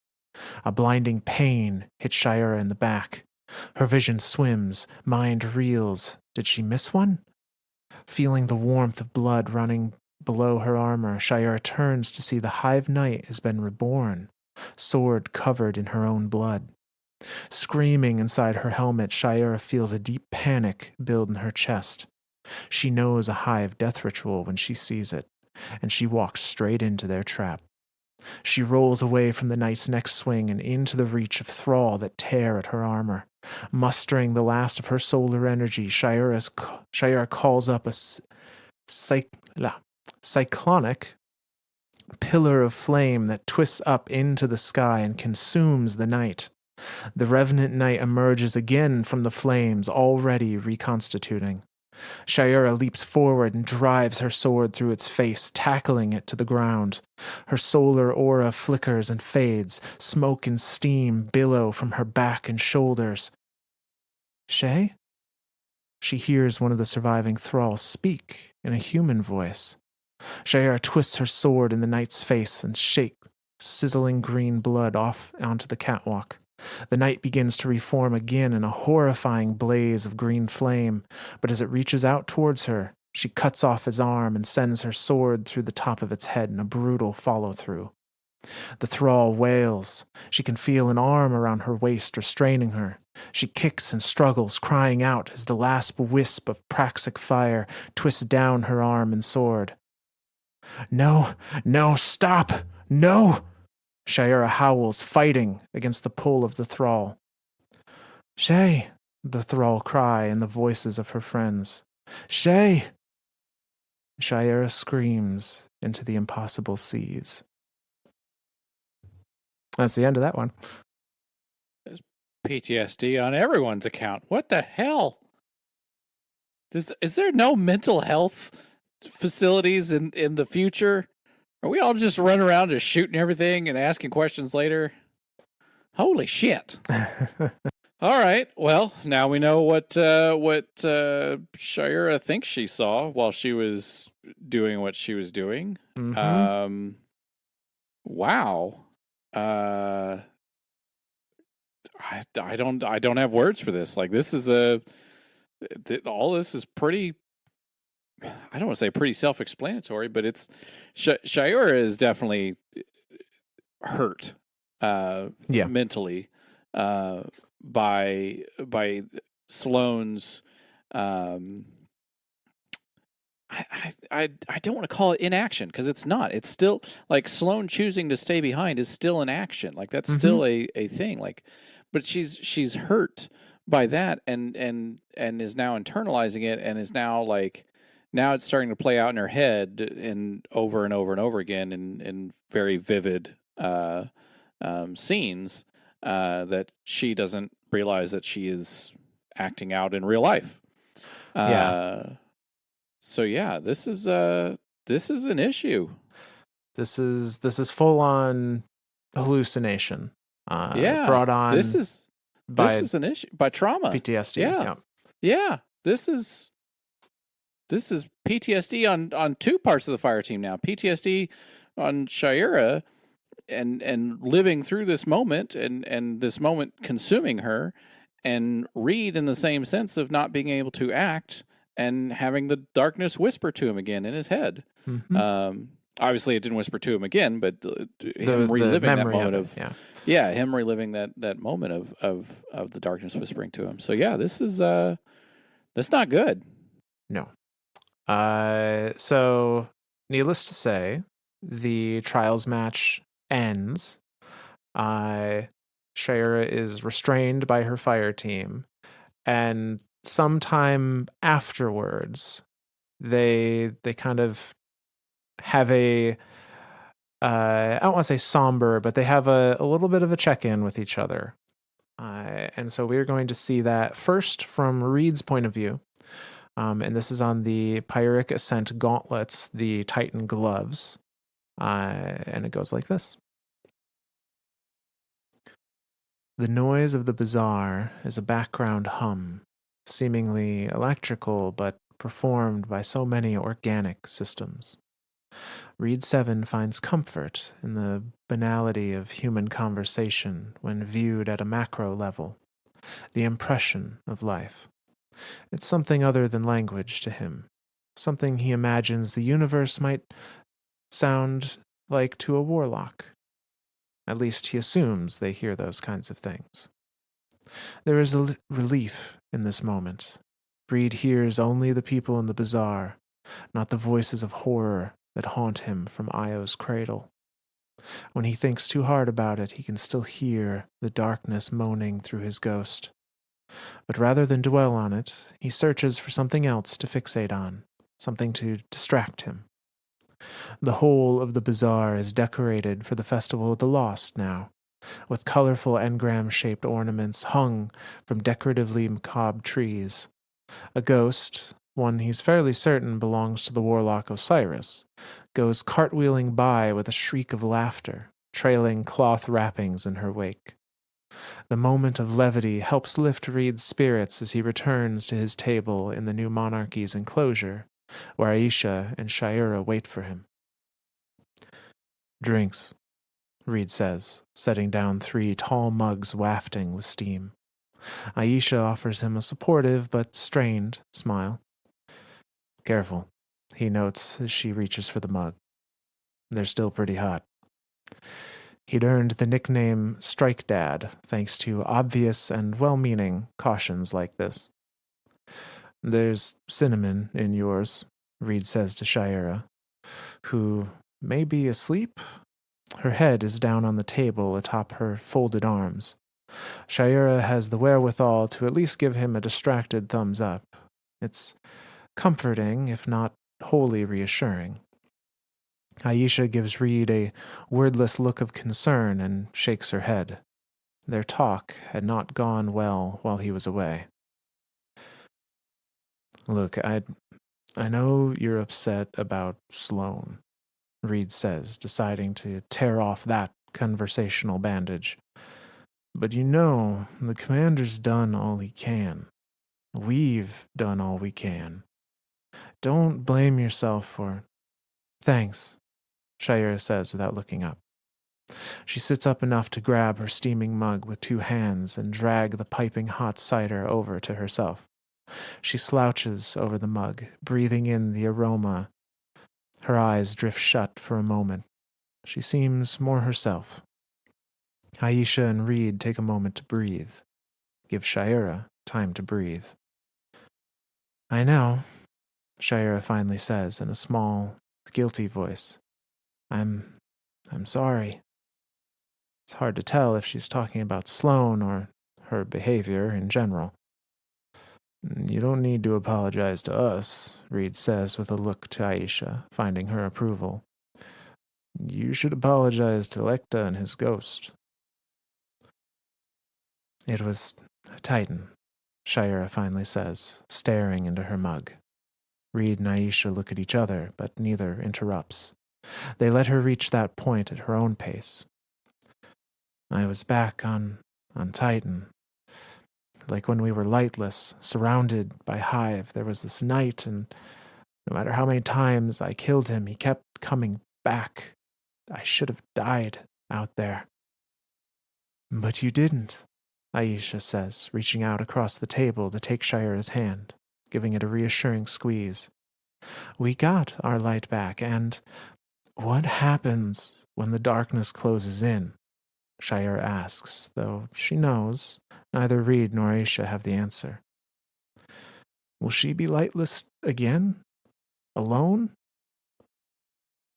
A blinding pain hits Shayura in the back. Her vision swims, mind reels. Did she miss one? Feeling the warmth of blood running below her armor, Shayura turns to see the hive knight has been reborn, sword covered in her own blood. Screaming inside her helmet, Shayura feels a deep panic build in her chest. She knows a hive death ritual when she sees it, and she walks straight into their trap. She rolls away from the knight's next swing and into the reach of thrall that tear at her armor. Mustering the last of her solar energy, Shayura calls up a cyclonic pillar of flame that twists up into the sky and consumes the knight. The revenant knight emerges again from the flames, already reconstituting. Shayura leaps forward and drives her sword through its face, tackling it to the ground. Her solar aura flickers and fades. Smoke and steam billow from her back and shoulders. Shay? She hears one of the surviving thralls speak in a human voice. Shayura twists her sword in the knight's face and shakes sizzling green blood off onto the catwalk. The knight begins to reform again in a horrifying blaze of green flame, but as it reaches out towards her, she cuts off his arm and sends her sword through the top of its head in a brutal follow-through. The thrall wails. She can feel an arm around her waist restraining her. She kicks and struggles, crying out as the last wisp of praxic fire twists down her arm and sword. No, stop! No! Shayura howls, fighting against the pull of the thrall. Shay, the thrall cry in the voices of her friends. Shay! Shayura screams into the impossible seas. That's the end of that one. There's PTSD on everyone's account. What the hell? Is there no mental health facilities in the future? Are we all just running around just shooting everything and asking questions later? Holy shit. All right. Well, now we know what Shayura thinks she saw while she was doing what she was doing. Mm-hmm. Wow. I don't have words for this. Like, this is all this is pretty, I don't want to say pretty self-explanatory, but it's Shayura is definitely hurt mentally by Sloane's I don't want to call it inaction, because it's not. It's still like Sloane choosing to stay behind is still an action. Like, that's still a thing. Like, but she's hurt by that and is now internalizing it, and is now like, now it's starting to play out in her head and over and over again in very vivid scenes that she doesn't realize that she is acting out in real life. So yeah, this is an issue. This is full on hallucination. Brought on. This is an issue by trauma, PTSD. Yeah. This is PTSD on two parts of the fire team now. PTSD on Shayura and living through this moment and this moment consuming her, and Reed in the same sense of not being able to act and having the darkness whisper to him again in his head. Mm-hmm. Obviously, it didn't whisper to him again, but him reliving that moment him reliving that moment of the darkness whispering to him. So yeah, this is that's not good. No. So needless to say, the trials match ends. Shayura is restrained by her fire team, and sometime afterwards, they kind of have a I don't want to say somber, but they have a little bit of a check-in with each other. And so we're going to see that first from Reed's point of view. And this is on the Pyric Ascent gauntlets, the Titan gloves. And it goes like this. The noise of the bazaar is a background hum, seemingly electrical but performed by so many organic systems. Reed 7 finds comfort in the banality of human conversation when viewed at a macro level, the impression of life. It's something other than language to him, something he imagines the universe might sound like to a warlock. At least he assumes they hear those kinds of things. There is a relief in this moment. Reed hears only the people in the bazaar, not the voices of horror that haunt him from Io's cradle. When he thinks too hard about it, he can still hear the darkness moaning through his ghost. But rather than dwell on it, he searches for something else to fixate on, something to distract him. The whole of the bazaar is decorated for the Festival of the Lost now, with colorful engram-shaped ornaments hung from decoratively macabre trees. A ghost, one he's fairly certain belongs to the Warlock Osiris, goes cartwheeling by with a shriek of laughter, trailing cloth wrappings in her wake. The moment of levity helps lift Reed's spirits as he returns to his table in the new monarchy's enclosure, where Aisha and Shayura wait for him. Drinks, Reed says, setting down 3 tall mugs wafting with steam. Aisha offers him a supportive but strained smile. Careful, he notes as she reaches for the mug. They're still pretty hot. He'd earned the nickname Strike Dad thanks to obvious and well-meaning cautions like this. There's cinnamon in yours, Reed says to Shayura, who may be asleep. Her head is down on the table atop her folded arms. Shayura has the wherewithal to at least give him a distracted thumbs up. It's comforting, if not wholly reassuring. Aisha gives Reed a wordless look of concern and shakes her head. Their talk had not gone well while he was away. Look, I know you're upset about Sloane, Reed says, deciding to tear off that conversational bandage. But you know, the commander's done all he can. We've done all we can. Don't blame yourself for... Thanks, Shayura says without looking up. She sits up enough to grab her steaming mug with 2 hands and drag the piping hot cider over to herself. She slouches over the mug, breathing in the aroma. Her eyes drift shut for a moment. She seems more herself. Aisha and Reed take a moment to breathe. Give Shayura time to breathe. I know, Shayura finally says in a small, guilty voice. I'm sorry. It's hard to tell if she's talking about Sloane or her behavior in general. You don't need to apologize to us, Reed says with a look to Aisha, finding her approval. You should apologize to Lecta and his ghost. It was a Titan, Shayura finally says, staring into her mug. Reed and Aisha look at each other, but neither interrupts. They let her reach that point at her own pace. I was back on Titan. Like when we were lightless, surrounded by Hive, there was this night, and no matter how many times I killed him, he kept coming back. I should have died out there. But you didn't, Aisha says, reaching out across the table to take Shayura's hand, giving it a reassuring squeeze. We got our light back, and what happens when the darkness closes in? Shayura asks, though she knows neither Reed nor Aisha have the answer. Will she be lightless again? Alone?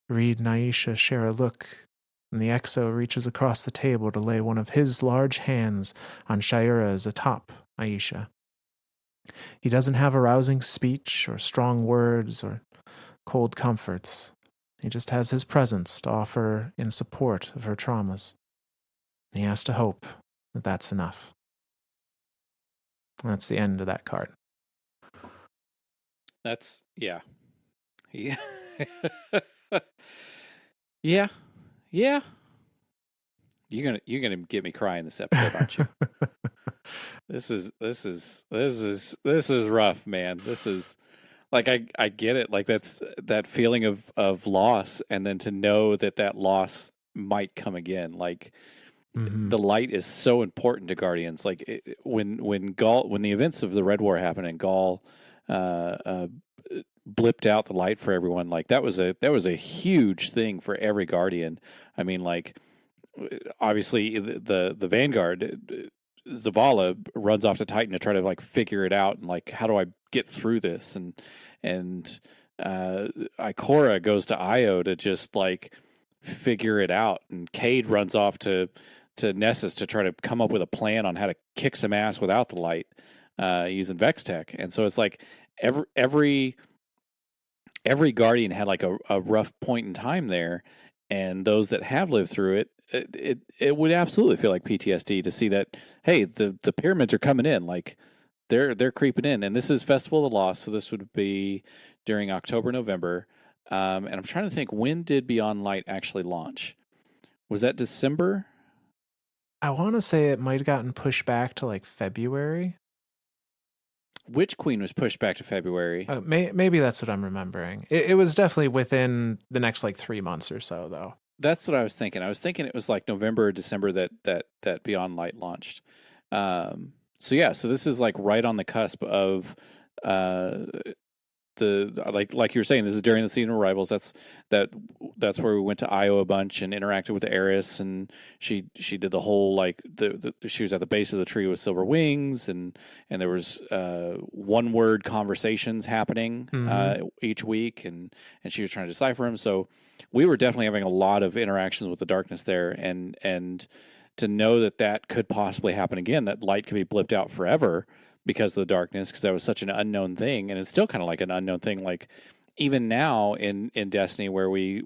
Reed and Aisha share a look, and the Exo reaches across the table to lay one of his large hands on Shayura's atop Aisha. He doesn't have a rousing speech or strong words or cold comforts. He just has his presence to offer in support of her traumas. He has to hope that that's enough. That's the end of that card. That's, yeah. Yeah. Yeah. Yeah. You're gonna get me crying this episode, aren't you? This is rough, man. This is like I get it. Like that's that feeling of loss, and then to know that loss might come again. Like the light is so important to Guardians. Like when the events of the Red War happened and Gaul blipped out the light for everyone, like that was a huge thing for every Guardian. I mean, like obviously the Vanguard Zavala runs off to Titan to try to like figure it out and like how do I get through this, and Ikora goes to Io to just like figure it out, and Cade runs off to Nessus to try to come up with a plan on how to kick some ass without the light using Vex Tech. And so it's like every Guardian had like a rough point in time there, and those that have lived through it would absolutely feel like PTSD to see that, hey, the pyramids are coming in, like they're creeping in, and this is Festival of the Lost, so this would be during October, November, and I'm trying to think, when did Beyond Light actually launch? Was that December? I want to say it might have gotten pushed back to like February. Witch Queen was pushed back to February. Maybe that's what I'm remembering. It was definitely within the next like 3 months or so, though. That's what I was thinking. I was thinking it was like November or December that Beyond Light launched. So yeah, so this is like right on the cusp of the like you were saying, this is during the season of Rivals. That's where we went to Io a bunch and interacted with Eris, and she did the whole like she was at the base of the tree with silver wings, and there was one word conversations happening each week, and she was trying to decipher them. So we were definitely having a lot of interactions with the darkness there, and to know that could possibly happen again, that light could be blipped out forever because of the darkness, because that was such an unknown thing, and it's still kind of like an unknown thing. Like even now in Destiny, where we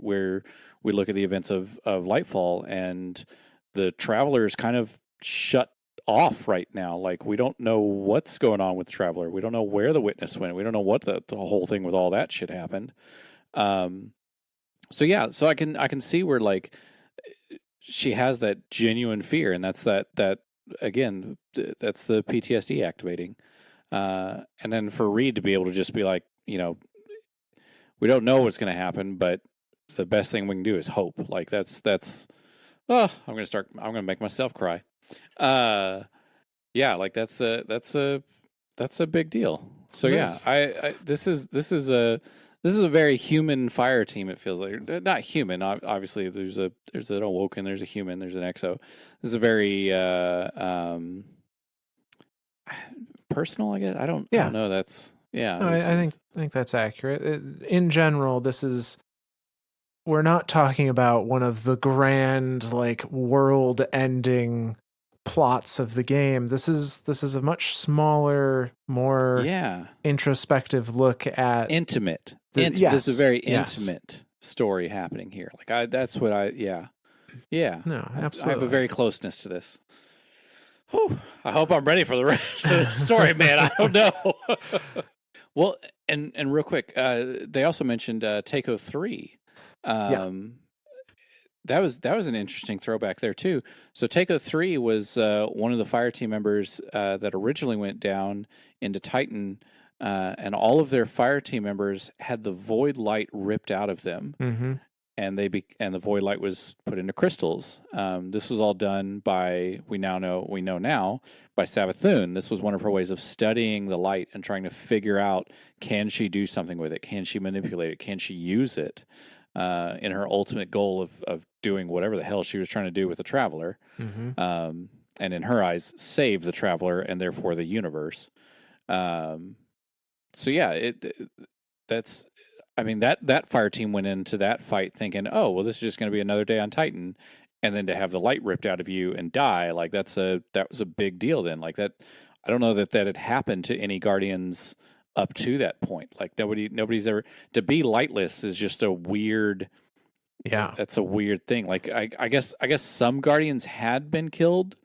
look at the events of Lightfall, and the Travelers kind of shut off right now. Like we don't know what's going on with the Traveler. We don't know where the Witness went. We don't know what the whole thing with all that shit happened. So yeah, so I can see where like she has that genuine fear, and that's that again, that's the PTSD activating. And then for Reed to be able to just be like, we don't know what's going to happen, but the best thing we can do is hope. Like that's I'm going to make myself cry. Yeah, like that's a big deal. So Yes. yeah, this is a very human fire team. It feels like not human. Obviously, there's an Awoken, there's a human, there's an Exo. This is a very personal, I guess. I don't know. That's yeah. No, I think that's accurate. In general, we're not talking about one of the grand like world-ending plots of the game. This is a much smaller, more introspective look at intimate. This is a very intimate story happening here. Like that's what yeah. No, absolutely. I have a very closeness to this. Whew, I hope I'm ready for the rest of the story, man. I don't know. Well, and real quick, they also mentioned Takeo 3. That was an interesting throwback there too. So Takeo 3 was one of the fire team members that originally went down into Titan, and all of their fire team members had the void light ripped out of them, and the void light was put into crystals. This was all done by we know now by Savathun. This was one of her ways of studying the light and trying to figure out, can she do something with it? Can she manipulate it? Can she use it? In her ultimate goal of doing whatever the hell she was trying to do with the Traveler, and in her eyes, save the Traveler and therefore the universe. So yeah, that's. I mean, that fire team went into that fight thinking, oh, well, this is just going to be another day on Titan, and then to have the light ripped out of you and die, like that was a big deal. Then, like that, I don't know that had happened to any Guardians up to that point. Like nobody's ever, to be lightless is just a weird. Yeah, that's a weird thing. Like I guess some Guardians had been killed.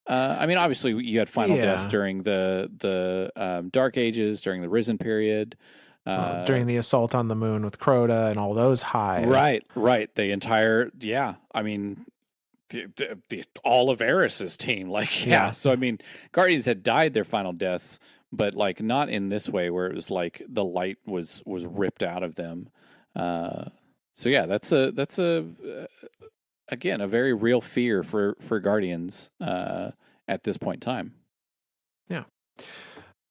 I mean, obviously you had final deaths during the Dark Ages, during the Risen period. During the assault on the moon with Crota and all those highs. Right. The entire, I mean, all of Eris's team, like, yeah. So, I mean, Guardians had died their final deaths, but like not in this way where it was like the light was ripped out of them. So yeah, that's again, a very real fear for Guardians, at this point in time. Yeah.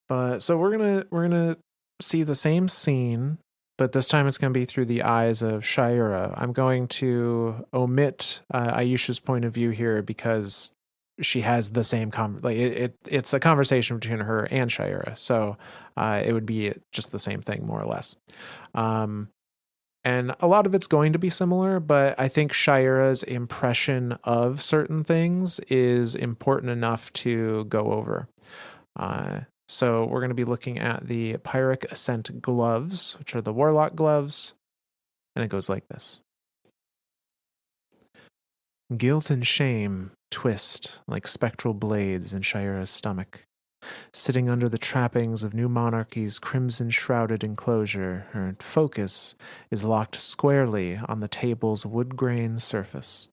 But so we're going to see the same scene, but this time it's going to be through the eyes of Shayura. I'm going to omit Ayesha's point of view here because she has the same it's a conversation between her and Shayura, so it would be just the same thing more or less. And a lot of it's going to be similar, but I think Shayura's impression of certain things is important enough to go over. So we're going to be looking at the Pyrrhic Ascent gloves, which are the Warlock gloves, and it goes like this. Guilt and shame twist like spectral blades in Shayura's stomach. Sitting under the trappings of New Monarchy's crimson-shrouded enclosure, her focus is locked squarely on the table's wood-grain surface.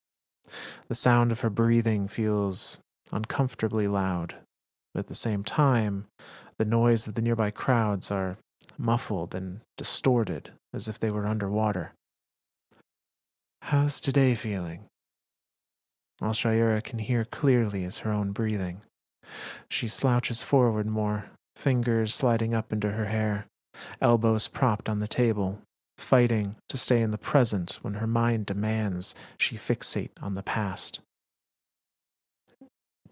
The sound of her breathing feels uncomfortably loud, but at the same time, the noise of the nearby crowds are muffled and distorted as if they were underwater. How's today feeling? All Shayura can hear clearly is her own breathing. She slouches forward more, fingers sliding up into her hair, elbows propped on the table, fighting to stay in the present when her mind demands she fixate on the past.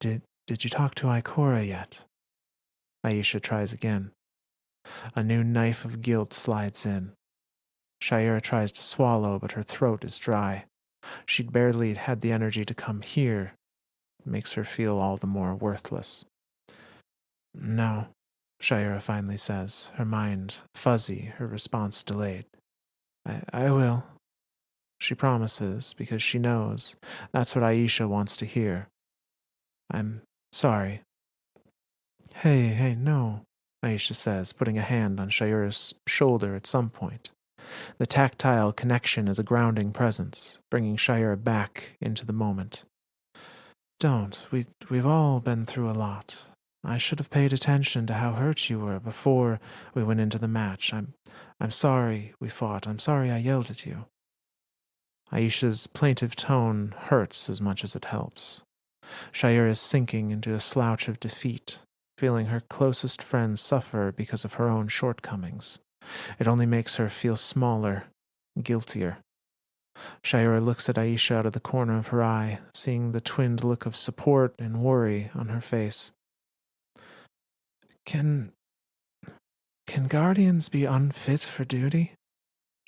Did you talk to Ikora yet? Aisha tries again. A new knife of guilt slides in. Shayura tries to swallow, but her throat is dry. She'd barely had the energy to come here. It makes her feel all the more worthless. No, Shayura finally says, her mind fuzzy, her response delayed. I will. She promises because she knows that's what Aisha wants to hear. I'm sorry. Hey, no, Aisha says, putting a hand on Shayura's shoulder at some point. The tactile connection is a grounding presence, bringing Shayura back into the moment. Don't. We've all been through a lot. I should have paid attention to how hurt you were before we went into the match. I'm sorry we fought. I'm sorry I yelled at you. Aisha's plaintive tone hurts as much as it helps. Shayura is sinking into a slouch of defeat, feeling her closest friends suffer because of her own shortcomings. It only makes her feel smaller, guiltier. Shayura looks at Aisha out of the corner of her eye, seeing the twinned look of support and worry on her face. Can guardians be unfit for duty?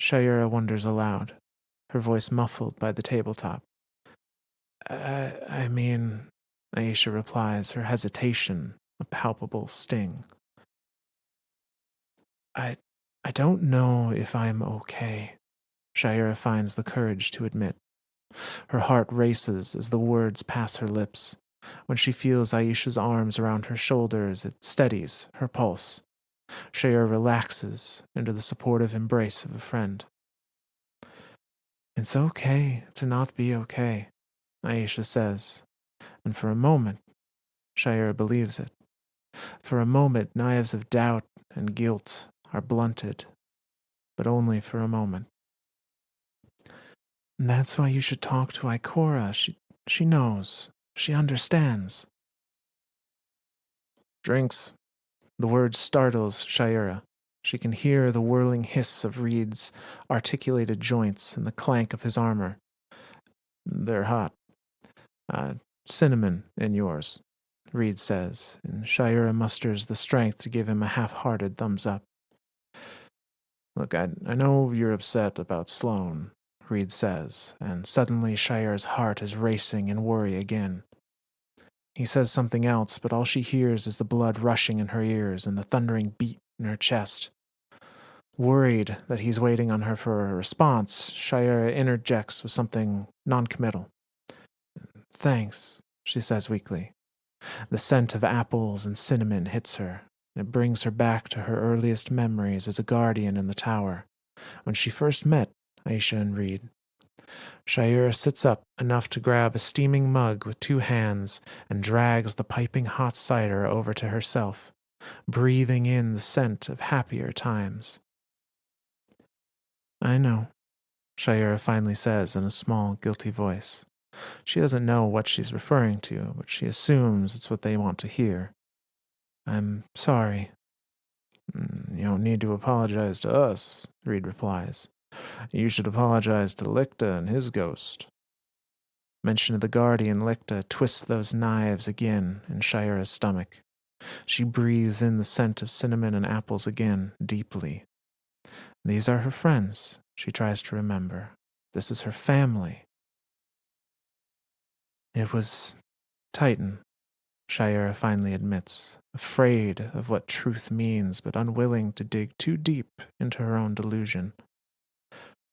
Shayura wonders aloud, her voice muffled by the tabletop. I mean, Aisha replies, her hesitation a palpable sting. I don't know if I'm okay, Shayura finds the courage to admit. Her heart races as the words pass her lips. When she feels Aisha's arms around her shoulders, it steadies her pulse. Shayura relaxes into the supportive embrace of a friend. It's okay to not be okay, Aisha says, and for a moment, Shayura believes it. For a moment, knives of doubt and guilt are blunted, but only for a moment. And that's why you should talk to Ikora. She knows. She understands. Drinks. The word startles Shayura. She can hear the whirling hiss of Reed's articulated joints and the clank of his armor. They're hot. Cinnamon in yours, Reed says, and Shayura musters the strength to give him a half-hearted thumbs up. Look, I know you're upset about Sloane, Reed says, and suddenly Shayura's heart is racing in worry again. He says something else, but all she hears is the blood rushing in her ears and the thundering beat in her chest. Worried that he's waiting on her for a response, Shayura interjects with something noncommittal. Thanks, she says weakly. The scent of apples and cinnamon hits her. It brings her back to her earliest memories as a guardian in the tower, when she first met Aisha and Reed. Shayura sits up enough to grab a steaming mug with two hands and drags the piping hot cider over to herself, breathing in the scent of happier times. I know, Shayura finally says in a small, guilty voice. She doesn't know what she's referring to, but she assumes it's what they want to hear. I'm sorry. You don't need to apologize to us, Reed replies. You should apologize to Licta and his ghost. Mention of the guardian Licta twists those knives again in Shayura's stomach. She breathes in the scent of cinnamon and apples again, deeply. These are her friends, she tries to remember. This is her family. It was Titan, Shayura finally admits, afraid of what truth means but unwilling to dig too deep into her own delusion.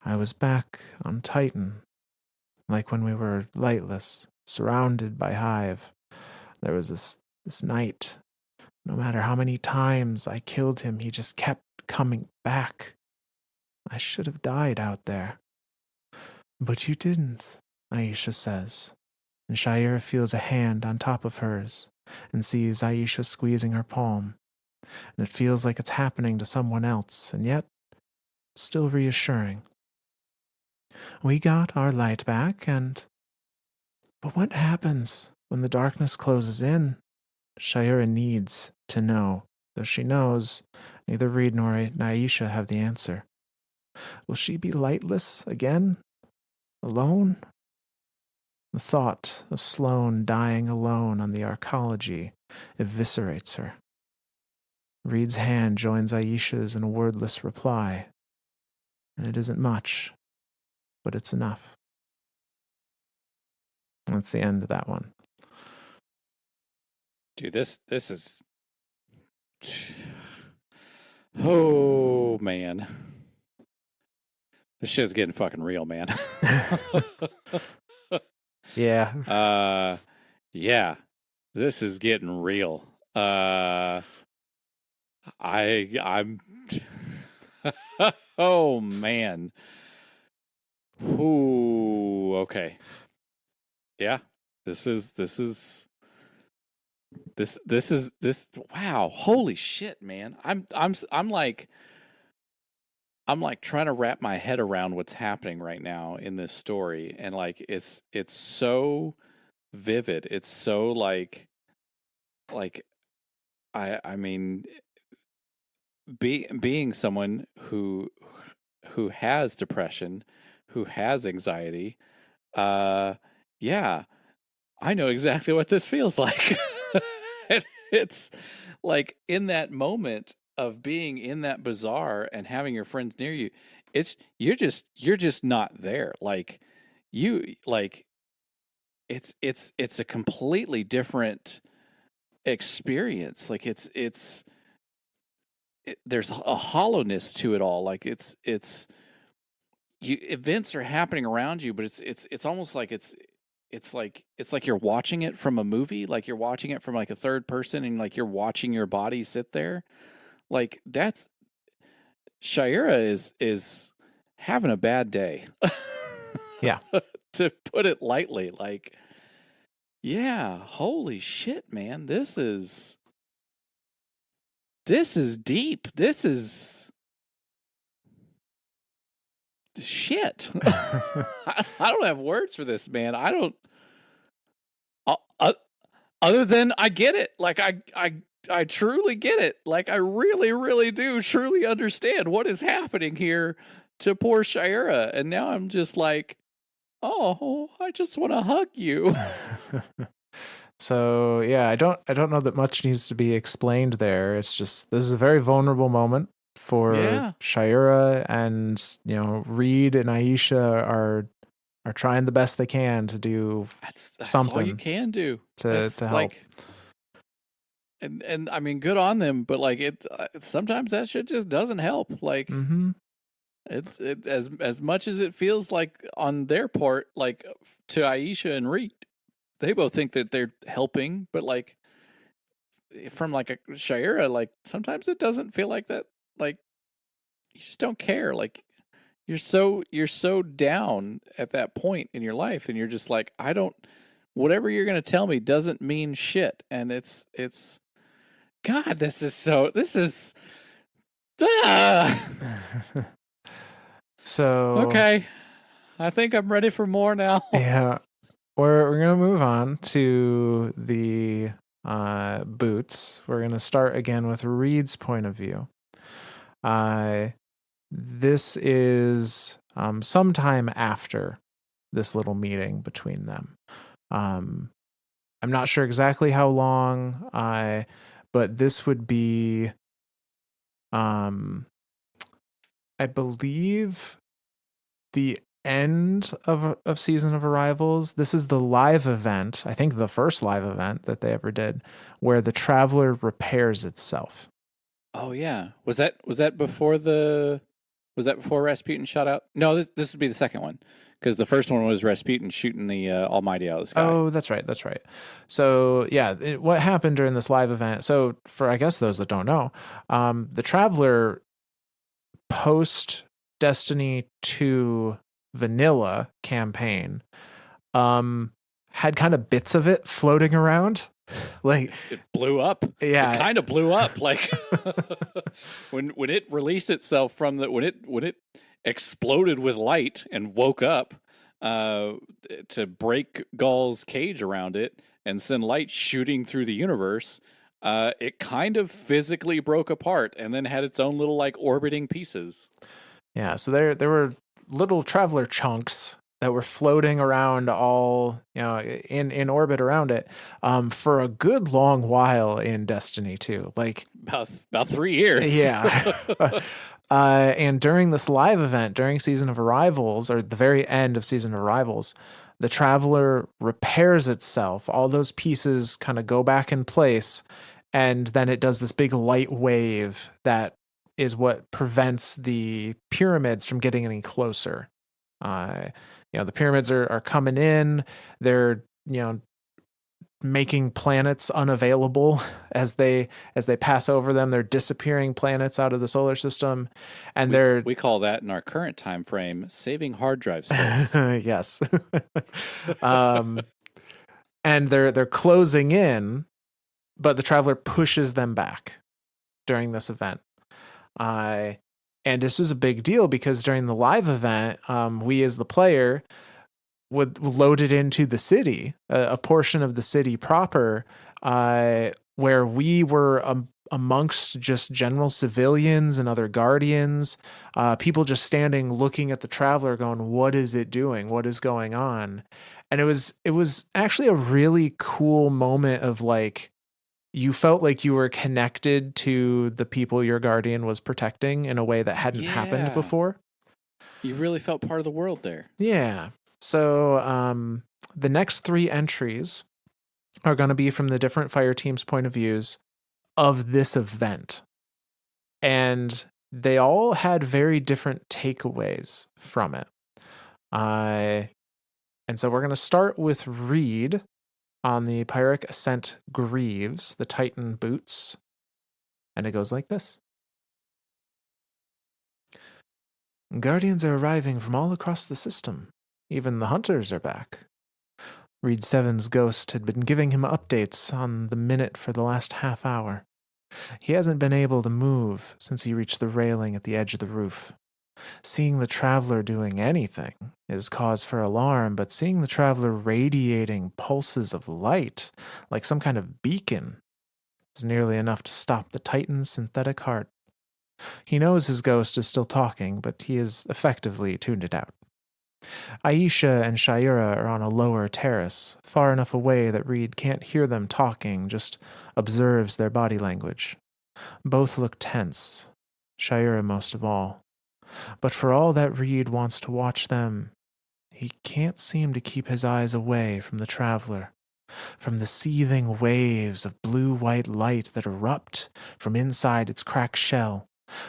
I was back on Titan, like when we were lightless, surrounded by Hive. There was this night. No matter how many times I killed him, he just kept coming back. I should have died out there. But you didn't, Aisha says, and Shayura feels a hand on top of hers and sees Aisha squeezing her palm. And it feels like it's happening to someone else, and yet it's still reassuring. We got our light back, but what happens when the darkness closes in? Shayura needs to know, though she knows neither Reed nor Aisha have the answer. Will she be lightless again? Alone? The thought of Sloane dying alone on the arcology eviscerates her. Reed's hand joins Aisha's in a wordless reply, and it isn't much, but it's enough. That's the end of that one. Dude, this is... Oh, man. This shit's getting fucking real, man. Yeah. Yeah. This is getting real. I'm oh man. Ooh, okay. Yeah. This wow, holy shit, man. I'm like trying to wrap my head around what's happening right now in this story, and like it's so vivid. It's so like I mean, being someone who has depression, who has anxiety, yeah, I know exactly what this feels like. It's like in that moment of being in that bazaar and having your friends near you, you're just not there. Like you like it's a completely different experience. Like there's a hollowness to it all. Like events are happening around you, but it's almost like it's like you're watching it from a movie, like you're watching it from like a third person, and like you're watching your body sit there. Like that's Shayura is having a bad day. Yeah. To put it lightly. Like, yeah, holy shit, man. This is deep. This is shit. I don't have words for this, man. I don't other than I get it. Like I truly get it. Like I really, really do truly understand what is happening here to poor Shayura. And now I'm just like, oh, I just want to hug you. So yeah, I don't know that much needs to be explained there. It's just this is a very vulnerable moment for Shayura, and Reed and Aisha are trying the best they can to do that's something all you can do to help. Like, and I mean, good on them, but like sometimes that shit just doesn't help. Like, it as much as it feels like on their part, like to Aisha and Reed, they both think that they're helping, but like from like a Shayura, like sometimes it doesn't feel like that. Like you just don't care. Like you're so down at that point in your life, and you're just like, I don't. Whatever you're gonna tell me doesn't mean shit, and it's. God, this is. So okay, I think I'm ready for more now. Yeah, we're gonna move on to the boots. We're gonna start again with Reed's point of view. This is sometime after this little meeting between them. Um, I'm not sure exactly how long, but this would be, um, I believe, the end of Season of Arrivals. This is the live event, I think the first live event that they ever did, where the Traveler repairs itself. Oh yeah. Was that before Rasputin shot out? No, this would be the second one because the first one was Rasputin shooting the Almighty out of the sky. Oh, that's right. That's right. So, yeah, what happened during this live event? So, for I guess those that don't know, the Traveler post Destiny 2 vanilla campaign had kind of bits of it floating around. Like, it blew up. Yeah. It kind of blew up. Like when it released itself from when it exploded with light and woke up to break Gaul's cage around it and send light shooting through the universe, it kind of physically broke apart and then had its own little like orbiting pieces. Yeah, so there were little Traveler chunks that were floating around all, in orbit around it for a good long while in Destiny 2. Like about 3 years. Yeah. And during this live event, during Season of Arrivals, or the very end of Season of Arrivals, the Traveler repairs itself. All those pieces kind of go back in place, and then it does this big light wave that is what prevents the pyramids from getting any closer. The pyramids are coming in. They're, making planets unavailable as they pass over them. They're disappearing planets out of the solar system, and we call that in our current time frame saving hard drive space. Yes. And they're closing in, but the Traveler pushes them back during this event. And this was a big deal because during the live event, we as the player would load it into the city, a portion of the city proper, where we were amongst just general civilians and other guardians, people just standing looking at the Traveler going, what is it doing? What is going on? And it was actually a really cool moment of like, you felt like you were connected to the people your guardian was protecting in a way that hadn't happened before. You really felt part of the world there. Yeah. So the next 3 entries are going to be from the different fire teams' point of views of this event. And they all had very different takeaways from it. And so we're going to start with Reed on the Pyrrhic Ascent Greaves, the Titan boots. And it goes like this. Guardians are arriving from all across the system. Even the hunters are back. Reed Seven's ghost had been giving him updates on the minute for the last half hour. He hasn't been able to move since he reached the railing at the edge of the roof. Seeing the Traveler doing anything is cause for alarm, but seeing the Traveler radiating pulses of light, like some kind of beacon, is nearly enough to stop the Titan's synthetic heart. He knows his ghost is still talking, but he has effectively tuned it out. Aisha and Shayura are on a lower terrace, far enough away that Reed can't hear them talking, just observes their body language. Both look tense, Shayura most of all. But for all that Reed wants to watch them, he can't seem to keep his eyes away from the Traveler, from the seething waves of blue-white light that erupt from inside its cracked shell,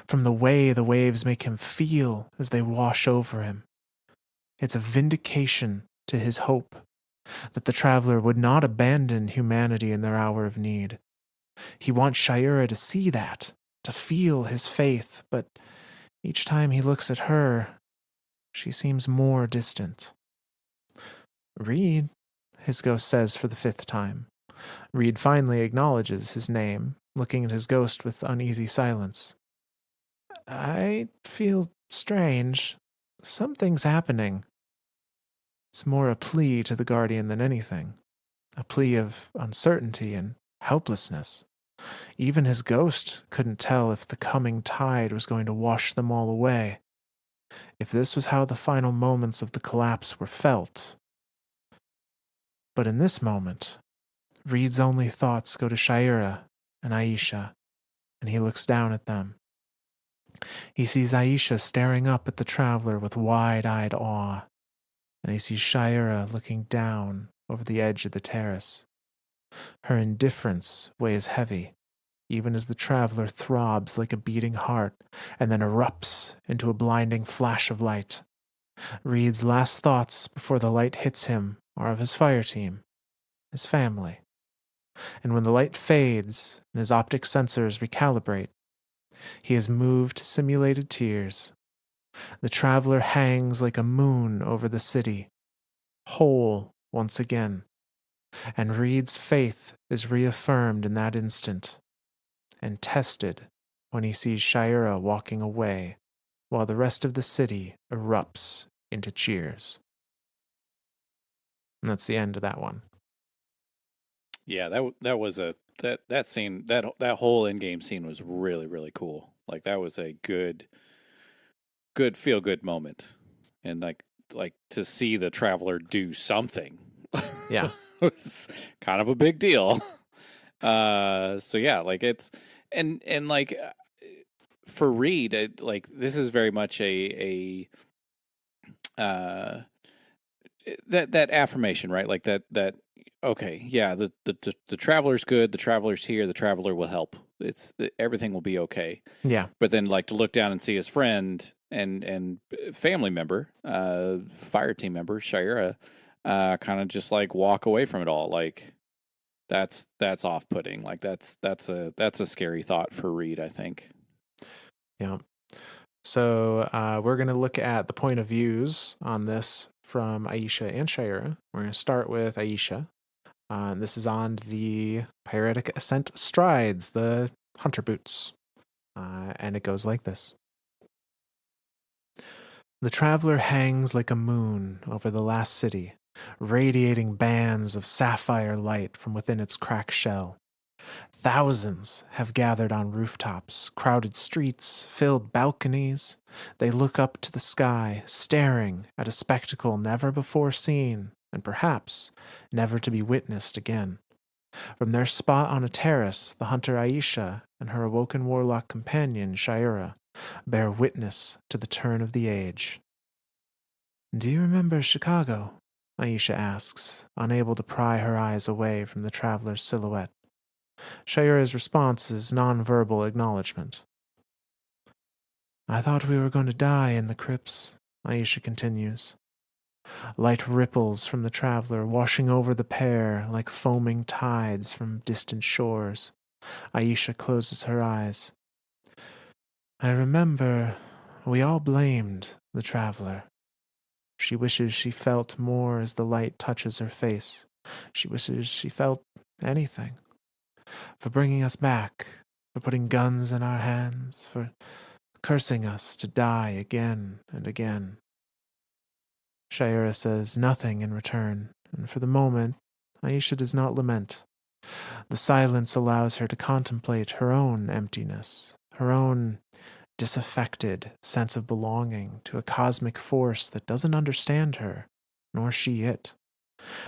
from the way the waves make him feel as they wash over him. It's a vindication to his hope that the Traveler would not abandon humanity in their hour of need. He wants Shayura to see that, to feel his faith, but each time he looks at her, she seems more distant. Reed, his ghost says for the 5th time. Reed finally acknowledges his name, looking at his ghost with uneasy silence. I feel strange. Something's happening. It's more a plea to the Guardian than anything. A plea of uncertainty and helplessness. Even his ghost couldn't tell if the coming tide was going to wash them all away. if this was how the final moments of the collapse were felt. But in this moment, Reed's only thoughts go to Shayura and Aisha, and he looks down at them. He sees Aisha staring up at the traveler with wide-eyed awe, and he sees Shayura looking down over the edge of the terrace. Her indifference weighs heavy, even as the traveler throbs like a beating heart and then erupts into a blinding flash of light. Reed's last thoughts before the light hits him are of his fireteam, his family. And when the light fades and his optic sensors recalibrate, he is moved to simulated tears. The traveler hangs like a moon over the city, whole once again, and Reed's faith is reaffirmed in that instant and tested when he sees Shayura walking away while the rest of the city erupts into cheers. And that's the end of that one. Yeah, that was that scene, that whole in game scene was really really cool. Like that was a good feel good moment, and like to see the traveler do something. Yeah. was kind of a big deal. So yeah, like it's and like for Reed, like this is very much a that affirmation, right? Like that okay, yeah, the traveler's good, the traveler's here, the traveler will help. It's everything will be okay. Yeah. But then like to look down and see his friend and family member, fire team member, Shayura, kind of just like walk away from it all. Like that's off putting. Like that's a scary thought for Reed, I think. Yeah. So we're going to look at the point of views on this from Aisha and Shayura. We're going to start with Aisha. This is on the Pyretic Ascent Strides, the hunter boots. And it goes like this. The traveler hangs like a moon over the last city, radiating bands of sapphire light from within its cracked shell. Thousands have gathered on rooftops, crowded streets, filled balconies. They look up to the sky, staring at a spectacle never before seen, and perhaps never to be witnessed again. From their spot on a terrace, the hunter Aisha and her awoken warlock companion Shayura bear witness to the turn of the age. Do you remember Chicago? Aisha asks, unable to pry her eyes away from the traveler's silhouette. Shayura's response is non-verbal acknowledgement. I thought we were going to die in the crypts, Aisha continues. Light ripples from the traveler washing over the pair like foaming tides from distant shores. Aisha closes her eyes. I remember we all blamed the traveler. She wishes she felt more as the light touches her face. She wishes she felt anything. For bringing us back, for putting guns in our hands, for cursing us to die again and again. Shayura says nothing in return, and for the moment, Aisha does not lament. The silence allows her to contemplate her own emptiness, her own disaffected sense of belonging to a cosmic force that doesn't understand her, nor she it.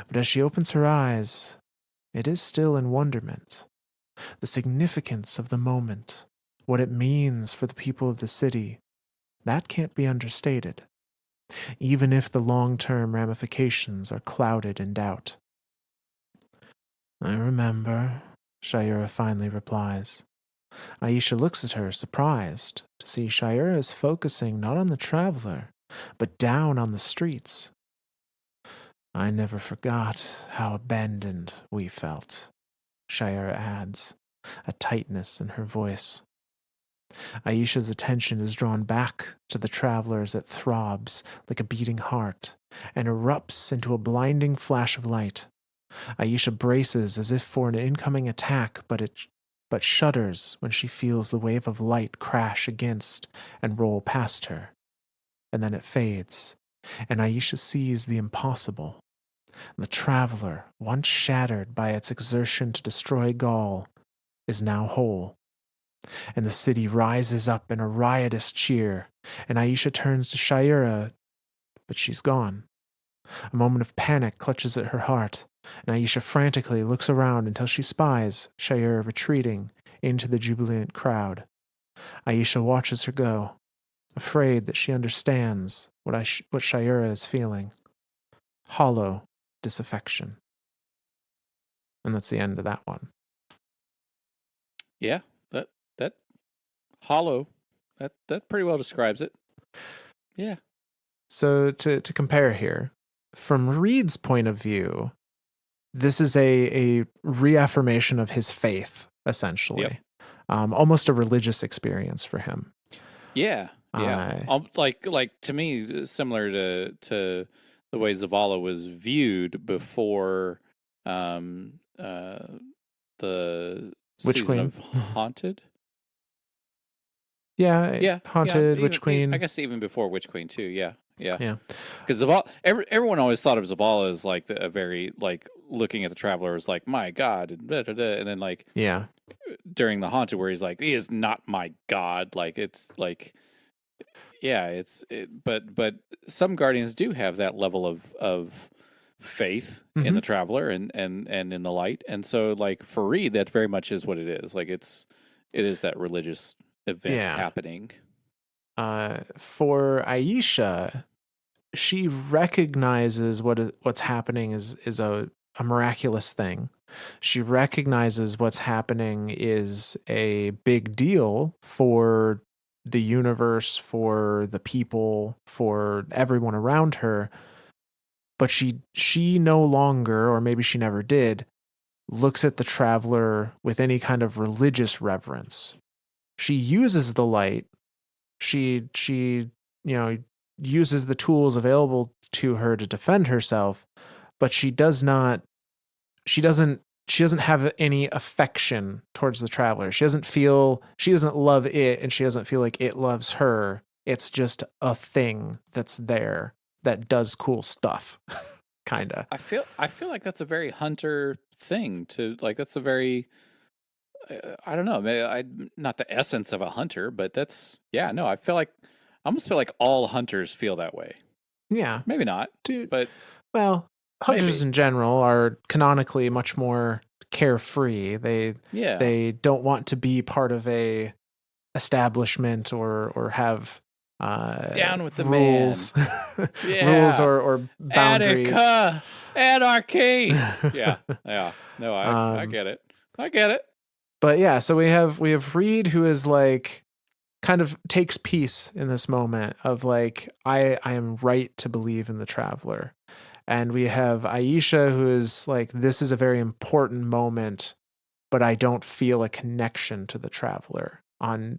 But as she opens her eyes, it is still in wonderment. The significance of the moment, what it means for the people of the city, that can't be understated, even if the long-term ramifications are clouded in doubt. I remember, Shayura finally replies. Aisha looks at her, surprised, to see Shayura is focusing not on the traveler, but down on the streets. I never forgot how abandoned we felt, Shayura adds, a tightness in her voice. Aisha's attention is drawn back to the traveler as it throbs like a beating heart and erupts into a blinding flash of light. Aisha braces as if for an incoming attack, but shudders when she feels the wave of light crash against and roll past her. And then it fades, and Aisha sees the impossible. The traveler, once shattered by its exertion to destroy Gaul, is now whole. And the city rises up in a riotous cheer, and Aisha turns to Shayura, but she's gone. A moment of panic clutches at her heart, and Aisha frantically looks around until she spies Shayura retreating into the jubilant crowd. Aisha watches her go, afraid that she understands what Shayura is feeling. Hollow disaffection. And that's the end of that one. Yeah, that hollow, that pretty well describes it. Yeah. So to compare here, from Reed's point of view, this is a reaffirmation of his faith, essentially. Yep. Almost a religious experience for him. Yeah. Like to me, similar to the way Zavala was viewed before the Witch season Queen. of Haunted. Yeah, Haunted, even, Witch Queen. I guess even before Witch Queen too. Yeah. Yeah. Because Zavala, everyone always thought of Zavala as like a very like looking at the Traveler as like my God, and then like during the Haunted where he's like he is not my God. Like it's like but some Guardians do have that level of faith in the Traveler and in the light, and so like for Reed that very much is what it is. Like it is that religious event happening. For Aisha, she recognizes what's happening is a miraculous thing. She recognizes what's happening is a big deal for the universe, for the people, for everyone around her. But she no longer, or maybe she never did, looks at the Traveler with any kind of religious reverence. She uses the light. She uses the tools available to her to defend herself, but she doesn't have any affection towards the Traveler. She doesn't love it, and she doesn't feel like it loves her. It's just a thing that's there that does cool stuff. Kinda. I feel like that's a very Hunter thing to like. That's a very I don't know. Not the essence of a hunter, but that's I almost feel like all hunters feel that way. Yeah, maybe not, dude. But hunters in general are canonically much more carefree. They don't want to be part of a establishment or have down with the rules, rules or boundaries. Anarchy. Yeah. No, I get it. I get it. But yeah, so we have Reed, who is like kind of takes peace in this moment of like I am right to believe in the Traveler. And we have Aisha, who is like, this is a very important moment, but I don't feel a connection to the Traveler on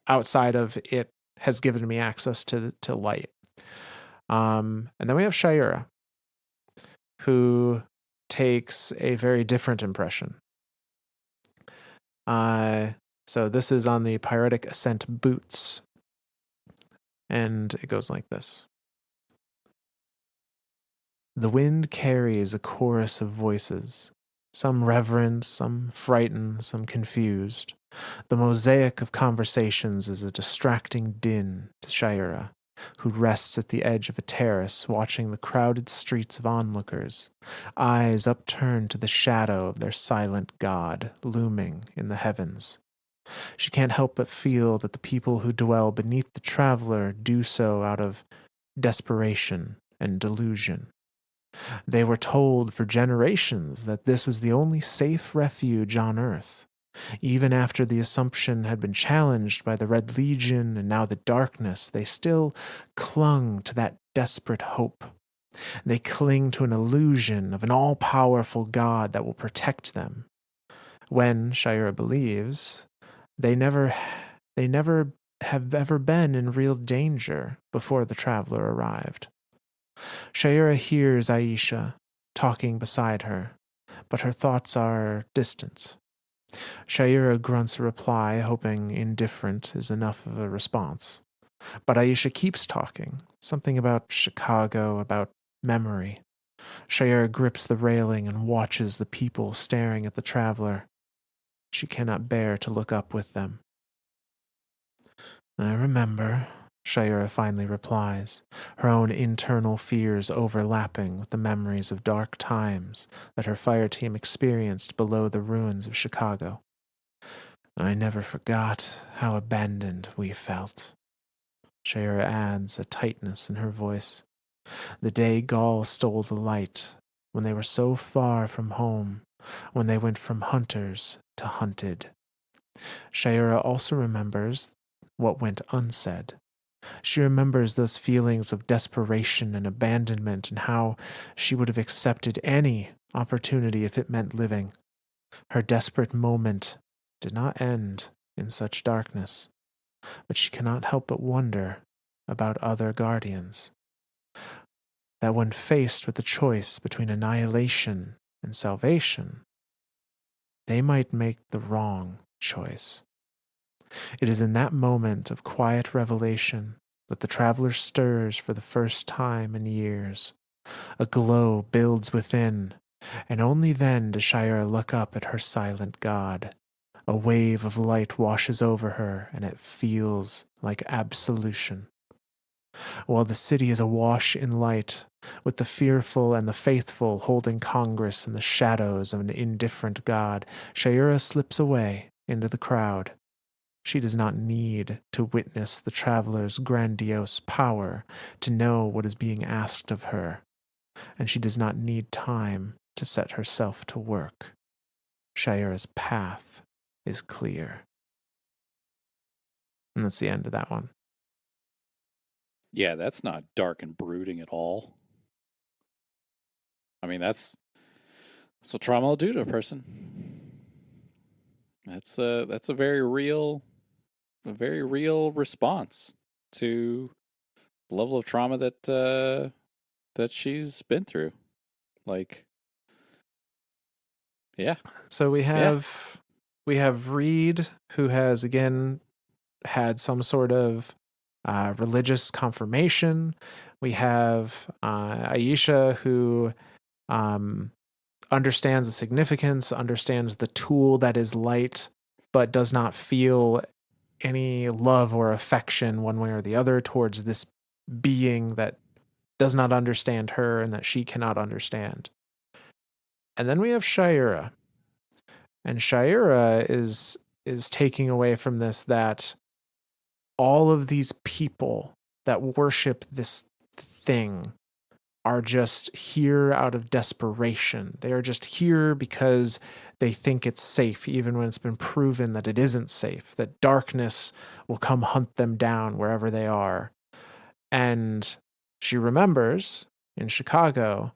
outside of it has given me access to light. And then we have Shayura, who takes a very different impression. So this is on the Pyretic Ascent boots. And it goes like this. The wind carries a chorus of voices, some reverent, some frightened, some confused. The mosaic of conversations is a distracting din to Shayura, who rests at the edge of a terrace watching the crowded streets of onlookers, eyes upturned to the shadow of their silent god looming in the heavens. She can't help but feel that the people who dwell beneath the Traveler do so out of desperation and delusion. They were told for generations that this was the only safe refuge on Earth. Even after the assumption had been challenged by the Red Legion and now the darkness, they still clung to that desperate hope. They cling to an illusion of an all-powerful God that will protect them. When, Shayura believes, they never have ever been in real danger before the Traveler arrived. Shayura hears Aisha talking beside her, but her thoughts are distant. Shayura grunts a reply, hoping indifferent is enough of a response. But Aisha keeps talking, something about Chicago, about memory. Shayura grips the railing and watches the people staring at the Traveler. She cannot bear to look up with them. I remember, Shayura finally replies, her own internal fears overlapping with the memories of dark times that her fireteam experienced below the ruins of Chicago. I never forgot how abandoned we felt. Shayura adds, a tightness in her voice. The day Gaul stole the light, when they were so far from home, when they went from hunters to hunted. Shayura also remembers what went unsaid. She remembers those feelings of desperation and abandonment and how she would have accepted any opportunity if it meant living. Her desperate moment did not end in such darkness, but she cannot help but wonder about other guardians. That when faced with the choice between annihilation and salvation, they might make the wrong choice. It is in that moment of quiet revelation that the traveler stirs for the first time in years. A glow builds within, and only then does Shayura look up at her silent god. A wave of light washes over her, and it feels like absolution. While the city is awash in light, with the fearful and the faithful holding congress in the shadows of an indifferent god, Shayura slips away into the crowd. She does not need to witness the traveler's grandiose power to know what is being asked of her, and she does not need time to set herself to work. Shayura's path is clear. And that's the end of that one. Yeah, that's not dark and brooding at all. I mean, that's what trauma will do to a person. That's a very real response to the level of trauma that she's been through. Like, yeah. So we have Reed, who has again had some sort of religious confirmation. We have Aisha, who understands the significance, understands the tool that is light, but does not feel any love or affection one way or the other towards this being that does not understand her and that she cannot understand. And then we have Shayura. And Shayura is taking away from this that all of these people that worship this thing are just here out of desperation. They are just here because they think it's safe, even when it's been proven that it isn't safe, that darkness will come hunt them down wherever they are. And she remembers in Chicago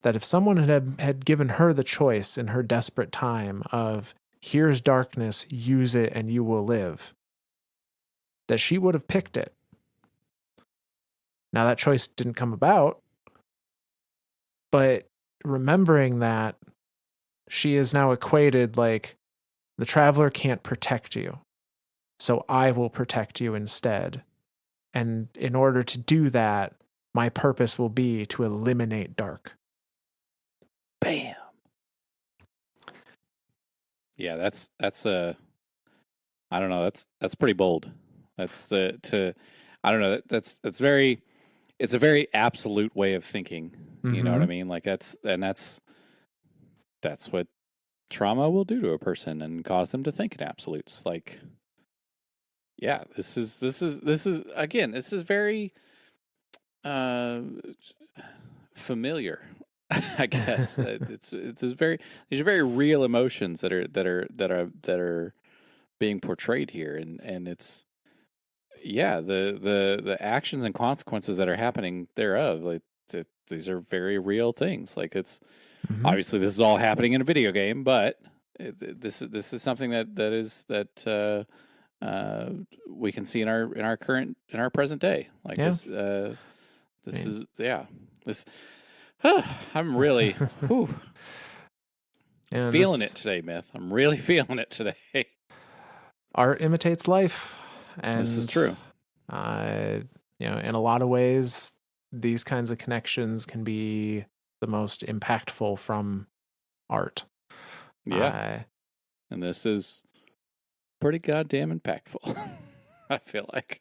that if someone had given her the choice in her desperate time of here's darkness, use it and you will live, that she would have picked it. Now that choice didn't come about, but remembering that, she is now equated like the traveler can't protect you, so I will protect you instead. And in order to do that, my purpose will be to eliminate dark. Bam. Yeah, that's I don't know, that's pretty bold. That's I don't know, that's very, it's a very absolute way of thinking. You know what I mean? Like that's what trauma will do to a person and cause them to think in absolutes. Like, yeah, this is again, this is very familiar. I guess it's very, these are very real emotions that are being portrayed here, and it's, yeah, the actions and consequences that are happening thereof, like these are very real things. Like it's obviously this is all happening in a video game, but this is something that we can see in our present day. Like this is, yeah, this. I'm really feeling it today, Myth. I'm really feeling it today. Art imitates life, and this is true. In a lot of ways, these kinds of connections can be the most impactful from art. Yeah, and this is pretty goddamn impactful. I feel like.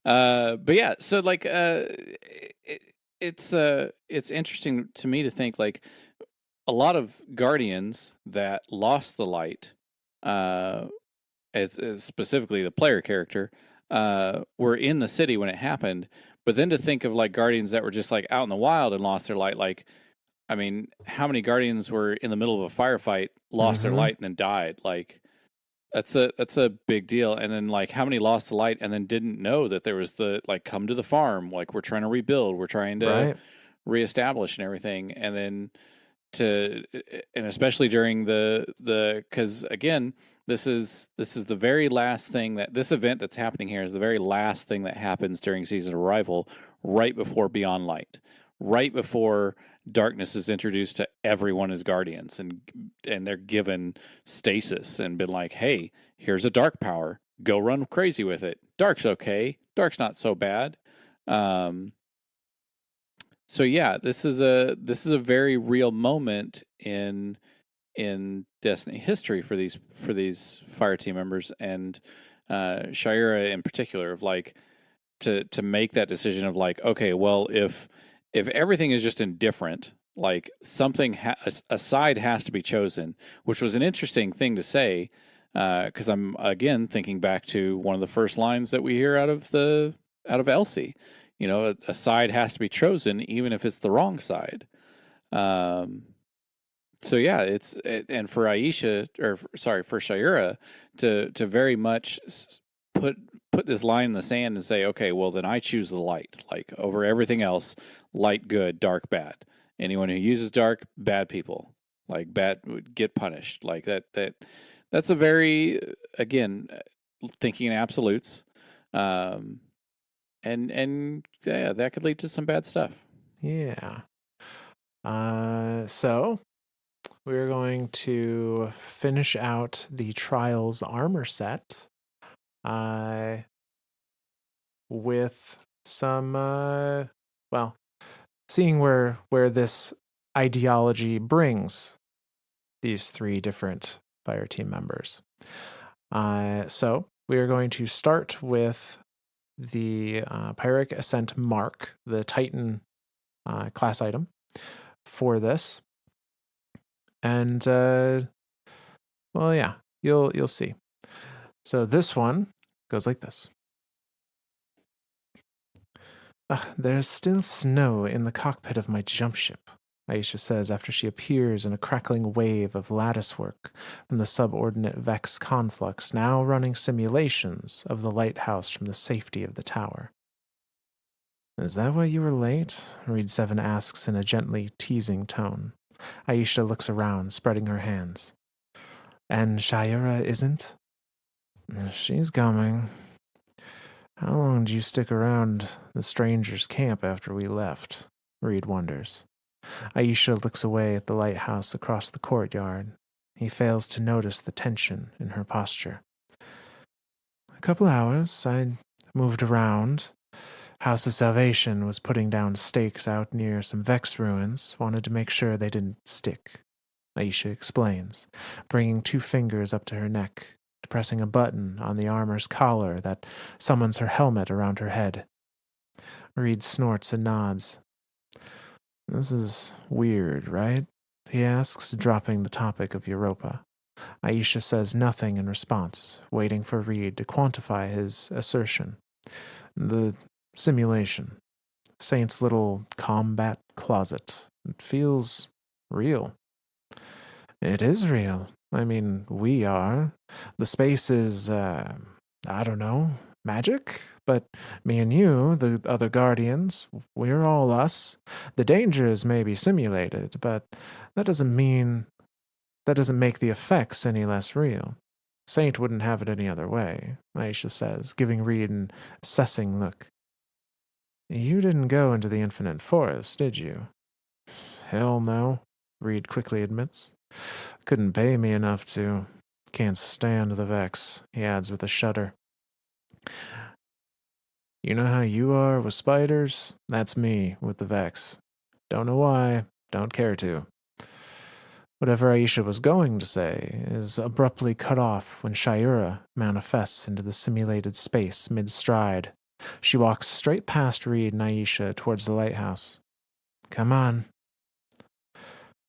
But yeah, so like it's interesting to me to think like a lot of guardians that lost the light, uh, as specifically the player character, were in the city when it happened. But then to think of like guardians that were just like out in the wild and lost their light, like I mean, how many guardians were in the middle of a firefight, lost their Mm-hmm. light, and then died? Like that's a big deal. And then like how many lost the light and then didn't know that there was the like come to the farm, like we're trying to rebuild, we're trying to Right. reestablish and everything, and then to and especially during the because again this is the very last thing that this event that's happening here is the very last thing that happens during season of arrival, right before beyond light, right before darkness is introduced to everyone as guardians, and they're given stasis and been like, hey, here's a dark power, go run crazy with it, dark's okay, dark's not so bad. um so yeah, this is a very real moment in Destiny history for these fire team members, and Shayura in particular, of like to make that decision of like, okay, well, if everything is just indifferent, like something a side has to be chosen, which was an interesting thing to say, because I'm again thinking back to one of the first lines that we hear out of Elsie. You know, a side has to be chosen, even if it's the wrong side. Um, so yeah, and for Aisha, or sorry, for Shayura to very much put put this line in the sand and say, okay, well then I choose the light, like over everything else. Light good, dark bad. Anyone who uses dark, bad people. Like bad would get punished. Like that's a very, again, thinking in absolutes. Um, and yeah, that could lead to some bad stuff. Yeah. So we're going to finish out the Trials armor set uh, with some, well, seeing where this ideology brings these three different fire team members. So we are going to start with the Pyrrhic Ascent Mark, the Titan class item for this. And well, yeah, you'll see. So this one goes like this. There's still snow in the cockpit of my jump ship, Aisha says after she appears in a crackling wave of latticework from the subordinate Vex conflux, now running simulations of the lighthouse from the safety of the tower. Is that why you were late? Reed Seven asks in a gently teasing tone. Aisha looks around, spreading her hands. And Shayura isn't? She's coming. How long did you stick around the stranger's camp after we left? Reed wonders. Aisha looks away at the lighthouse across the courtyard. He fails to notice the tension in her posture. A couple hours. I moved around. House of Salvation was putting down stakes out near some Vex ruins. Wanted to make sure they didn't stick. Aisha explains, bringing two fingers up to her neck, depressing a button on the armor's collar that summons her helmet around her head. Reed snorts and nods. This is weird, right? He asks, dropping the topic of Europa. Aisha says nothing in response, waiting for Reed to quantify his assertion. The simulation. Saint's little combat closet. It feels real. It is real. I mean, we are. The space is, I don't know, magic? But me and you, the other Guardians, we're all us. The dangers may be simulated, but that doesn't mean, that doesn't make the effects any less real. Saint wouldn't have it any other way, Aisha says, giving Reed an assessing look. You didn't go into the Infinite Forest, did you? Hell no, Reed quickly admits. Couldn't pay me enough to. Can't stand the Vex, he adds with a shudder. You know how you are with spiders? That's me with the Vex. Don't know why, don't care to. Whatever Aisha was going to say is abruptly cut off when Shayura manifests into the simulated space mid-stride. She walks straight past Reed and Aisha towards the lighthouse. Come on.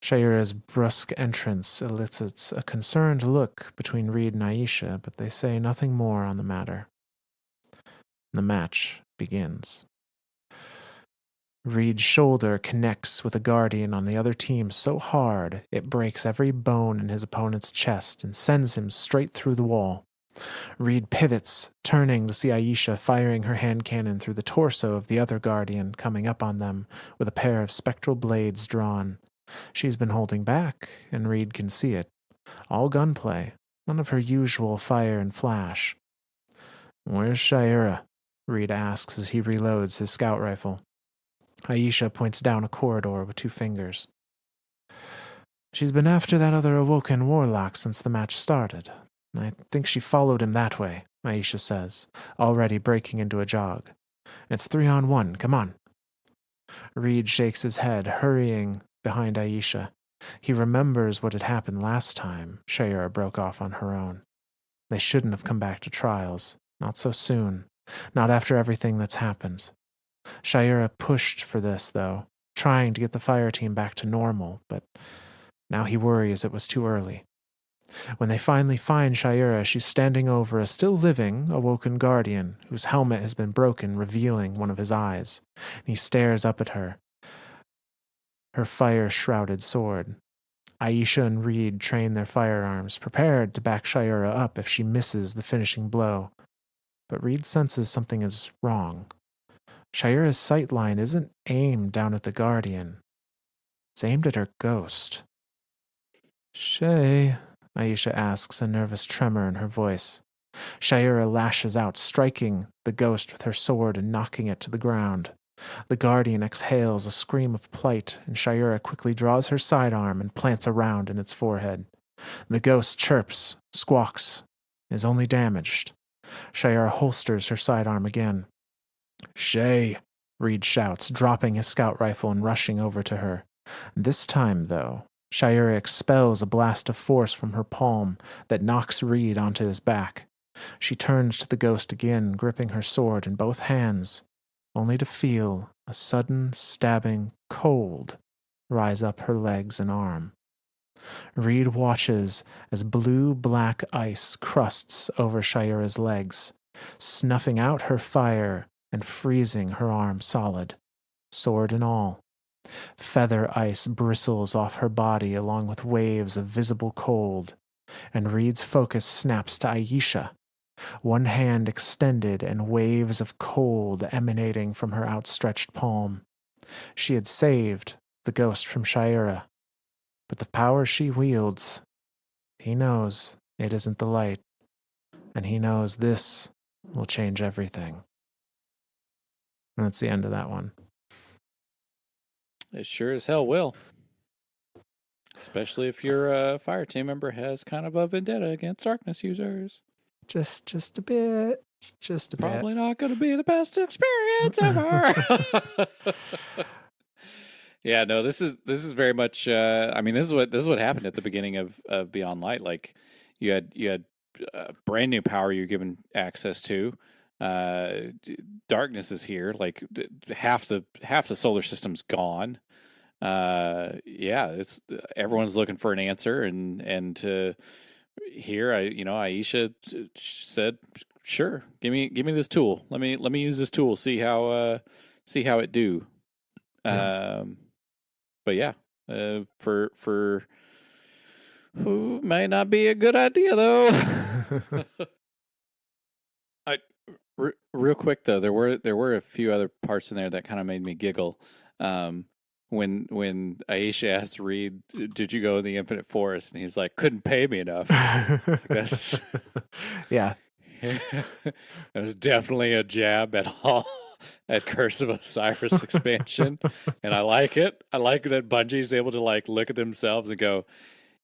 Shayura's brusque entrance elicits a concerned look between Reed and Aisha, but they say nothing more on the matter. The match begins. Reed's shoulder connects with a guardian on the other team so hard it breaks every bone in his opponent's chest and sends him straight through the wall. Reed pivots, turning to see Aisha firing her hand cannon through the torso of the other guardian coming up on them with a pair of spectral blades drawn. She's been holding back, and Reed can see it. All gunplay, none of her usual fire and flash. Where's Shayura? Reed asks as he reloads his scout rifle. Aisha points down a corridor with 2 fingers. She's been after that other awoken warlock since the match started. I think she followed him that way, Aisha says, already breaking into a jog. It's 3-on-1, come on. Reed shakes his head, hurrying behind Aisha. He remembers what had happened last time Shayura broke off on her own. They shouldn't have come back to trials. Not so soon. Not after everything that's happened. Shayura pushed for this, though, trying to get the fireteam back to normal, but now he worries it was too early. When they finally find Shayura, she's standing over a still living, awoken guardian whose helmet has been broken, revealing one of his eyes. And he stares up at her, her fire-shrouded sword. Aisha and Reed train their firearms, prepared to back Shayura up if she misses the finishing blow. But Reed senses something is wrong. Shayura's sightline isn't aimed down at the guardian. It's aimed at her ghost. Shay, Aisha asks, a nervous tremor in her voice. Shayura lashes out, striking the ghost with her sword and knocking it to the ground. The guardian exhales a scream of plight, and Shayura quickly draws her sidearm and plants a round in its forehead. The ghost chirps, squawks, is only damaged. Shayura holsters her sidearm again. Shay, Reed shouts, dropping his scout rifle and rushing over to her. This time, though, Shayura expels a blast of force from her palm that knocks Reed onto his back. She turns to the ghost again, gripping her sword in both hands, only to feel a sudden stabbing cold rise up her legs and arm. Reed watches as blue-black ice crusts over Shayura's legs, snuffing out her fire and freezing her arm solid, sword and all. Feather ice bristles off her body along with waves of visible cold, and Reed's focus snaps to Aisha, one hand extended and waves of cold emanating from her outstretched palm. She had saved the ghost from Shayura, but the power she wields, he knows it isn't the light, and he knows this will change everything. And that's the end of that one. It sure as hell will. Especially if your fireteam member has kind of a vendetta against darkness users. Just a bit. Just a bit. Probably not going to be the best experience ever. Yeah, no, this is very much. I mean, this is what happened at the beginning of Beyond Light. Like, you had brand new power you're given access to. Darkness is here. Like, half the solar system's gone. Yeah, it's everyone's looking for an answer, and here Aisha said, "Sure, give me this tool. Let me use this tool. See how it do." Yeah. But yeah, for who may not be a good idea though. Real quick though, there were a few other parts in there that kind of made me giggle. When Aisha asked Reed, "Did you go in the Infinite Forest?" and he's like, "Couldn't pay me enough." That's yeah. That was definitely a jab at all at Curse of Osiris expansion, and I like it. I like that Bungie's able to like look at themselves and go,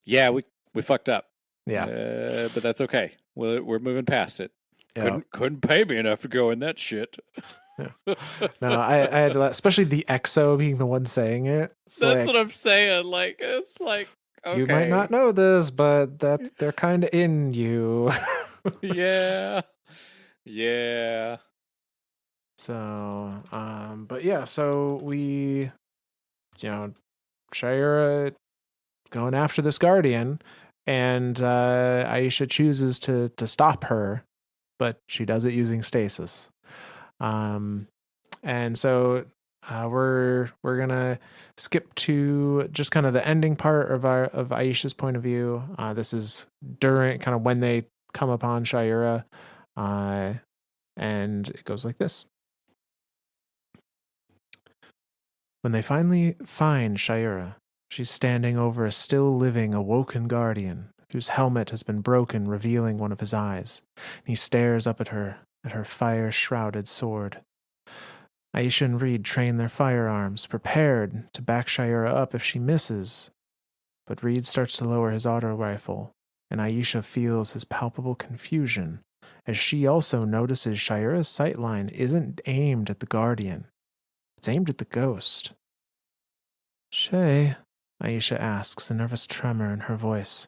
"Yeah, we fucked up. Yeah, but that's okay. We're moving past it. Yeah. Couldn't pay me enough to go in that shit." Yeah. No, I had especially the EXO being the one saying it. That's like, what I'm saying. Like, it's like, You might Okay. not know this, but they're kind of in you. Yeah. Yeah. So, but yeah, so Shayura going after this guardian, and Aisha chooses to stop her, but she does it using stasis. And so we're gonna skip to just kind of the ending part of Aisha's point of view. This is during kind of when they come upon Shayura, and it goes like this. When they finally find Shayura, she's standing over a still living, awoken guardian whose helmet has been broken, revealing one of his eyes. And he stares up at her fire shrouded sword. Aisha and Reed train their firearms, prepared to back Shayura up if she misses. But Reed starts to lower his auto rifle, and Aisha feels his palpable confusion as she also notices Shayura's sightline isn't aimed at the Guardian. It's aimed at the ghost. Shay, Aisha asks, a nervous tremor in her voice.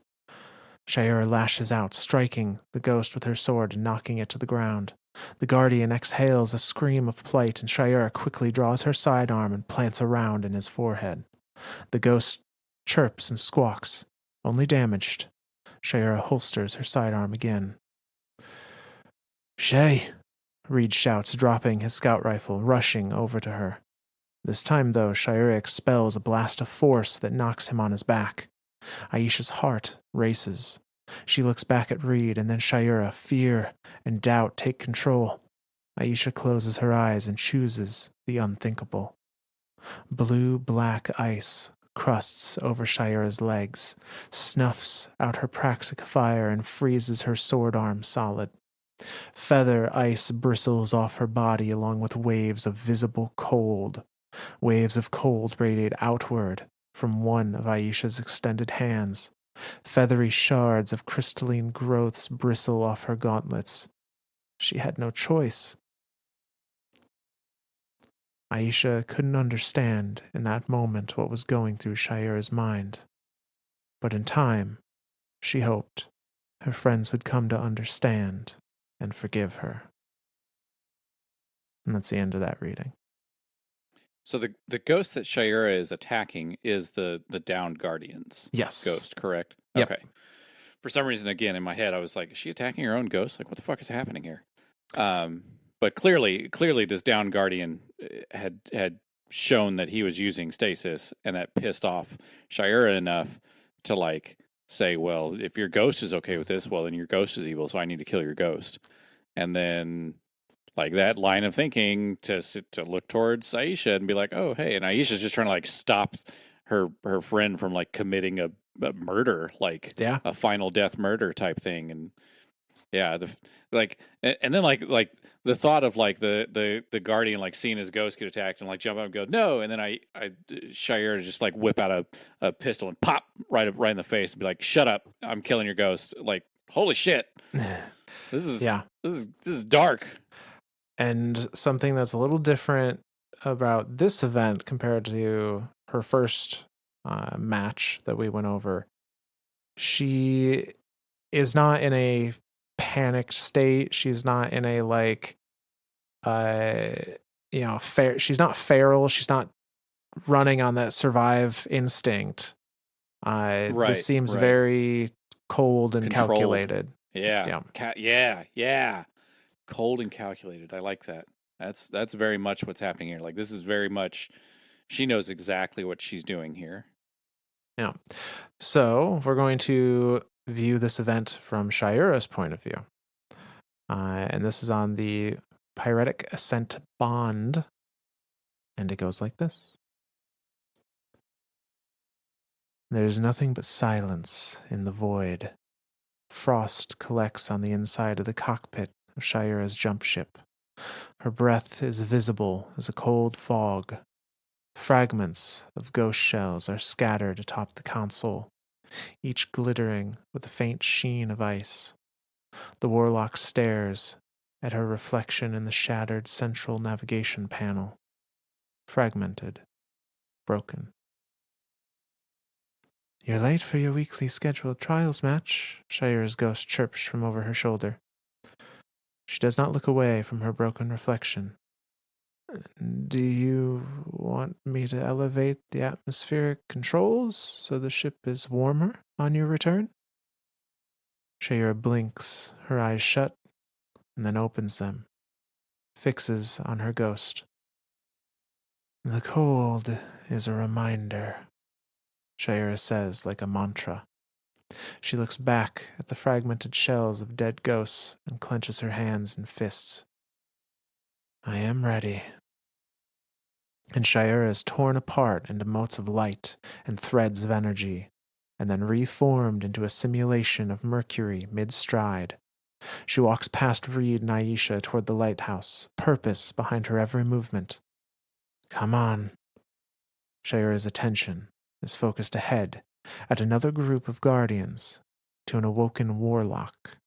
Shayura lashes out, striking the ghost with her sword and knocking it to the ground. The Guardian exhales a scream of plight, and Shayura quickly draws her sidearm and plants a round in his forehead. The ghost chirps and squawks, only damaged. Shayura holsters her sidearm again. Shay, Reed shouts, dropping his scout rifle, rushing over to her. This time, though, Shayura expels a blast of force that knocks him on his back. Aisha's heart races. She looks back at Reed, and then Shayura. Fear and doubt take control. Aisha closes her eyes and chooses the unthinkable. Blue-black ice crusts over Shayura's legs, snuffs out her praxic fire, and freezes her sword arm solid. Feather ice bristles off her body along with waves of visible cold. Waves of cold radiate outward from one of Aisha's extended hands. Feathery shards of crystalline growths bristle off her gauntlets. She had no choice. Aisha couldn't understand in that moment what was going through Shayura's mind. But in time, she hoped her friends would come to understand and forgive her. And that's the end of that reading. So the ghost that Shayura is attacking is the downed guardian's Yes. ghost, correct? Yep. Okay. For some reason, again, in my head, I was like, is she attacking her own ghost? Like, what the fuck is happening here? But clearly, this down guardian had shown that he was using stasis, and that pissed off Shayura enough to like say, well, if your ghost is okay with this, well, then your ghost is evil, so I need to kill your ghost. And then like that line of thinking to look towards Aisha and be like, oh, hey, and Aisha's just trying to like stop her friend from like committing a murder, like a final death murder type thing. And yeah, and then like the thought of like the guardian like seeing his ghost get attacked and like jump up and go no, and then I Shayura just like whip out a pistol and pop right in the face and be like, shut up, I'm killing your ghost. Like, holy shit, this is dark. And something that's a little different about this event compared to her first match that we went over, she is not in a panicked state. She's not in a like, she's not feral. She's not running on that survive instinct. This seems very cold and controlled. Calculated. Yeah. Yeah. Cold and calculated. I like that. That's very much what's happening here. Like, this is very much, she knows exactly what she's doing here. Yeah. So we're going to view this event from Shayura's point of view. And this is on the Pyretic Ascent Bond. And it goes like this. There's nothing but silence in the void. Frost collects on the inside of the cockpit of Shayura's jump ship. Her breath is visible as a cold fog. Fragments of ghost shells are scattered atop the console, each glittering with a faint sheen of ice. The Warlock stares at her reflection in the shattered central navigation panel. Fragmented. Broken. You're late for your weekly scheduled trials match, Shayura's ghost chirps from over her shoulder. She does not look away from her broken reflection. Do you want me to elevate the atmospheric controls so the ship is warmer on your return? Shayura blinks, her eyes shut, and then opens them, fixes on her ghost. The cold is a reminder, Shayura says like a mantra. She looks back at the fragmented shells of dead ghosts and clenches her hands in fists. I am ready. And Shayura is torn apart into motes of light and threads of energy, and then reformed into a simulation of Mercury mid-stride. She walks past Reed and Aisha toward the lighthouse, purpose behind her every movement. Come on. Shayura's attention is focused ahead at another group of guardians, to an awoken warlock,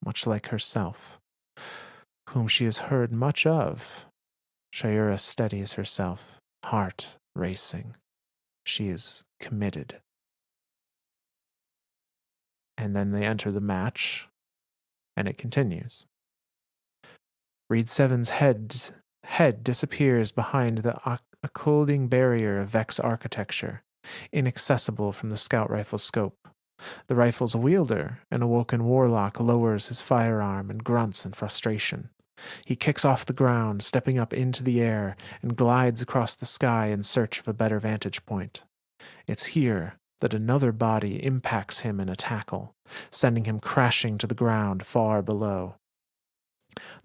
much like herself, whom she has heard much of. Shayura steadies herself, heart racing. She is committed. And then they enter the match, and it continues. Reed Seven's head disappears behind the occulting barrier of Vex architecture, inaccessible from the scout rifle scope. The rifle's wielder, an awoken warlock, lowers his firearm and grunts in frustration. He kicks off the ground, stepping up into the air, and glides across the sky in search of a better vantage point. It's here that another body impacts him in a tackle, sending him crashing to the ground far below.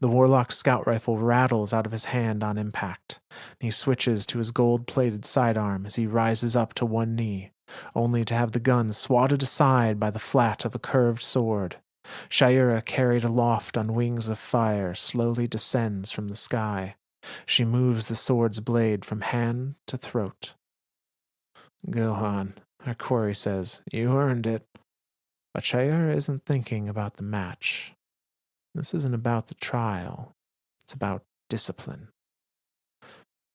The warlock's scout rifle rattles out of his hand on impact, and he switches to his gold-plated sidearm as he rises up to one knee, only to have the gun swatted aside by the flat of a curved sword. Shayura, carried aloft on wings of fire, slowly descends from the sky. She moves the sword's blade from hand to throat. Go on, her quarry says. You earned it. But Shayura isn't thinking about the match. This isn't about the trial. It's about discipline.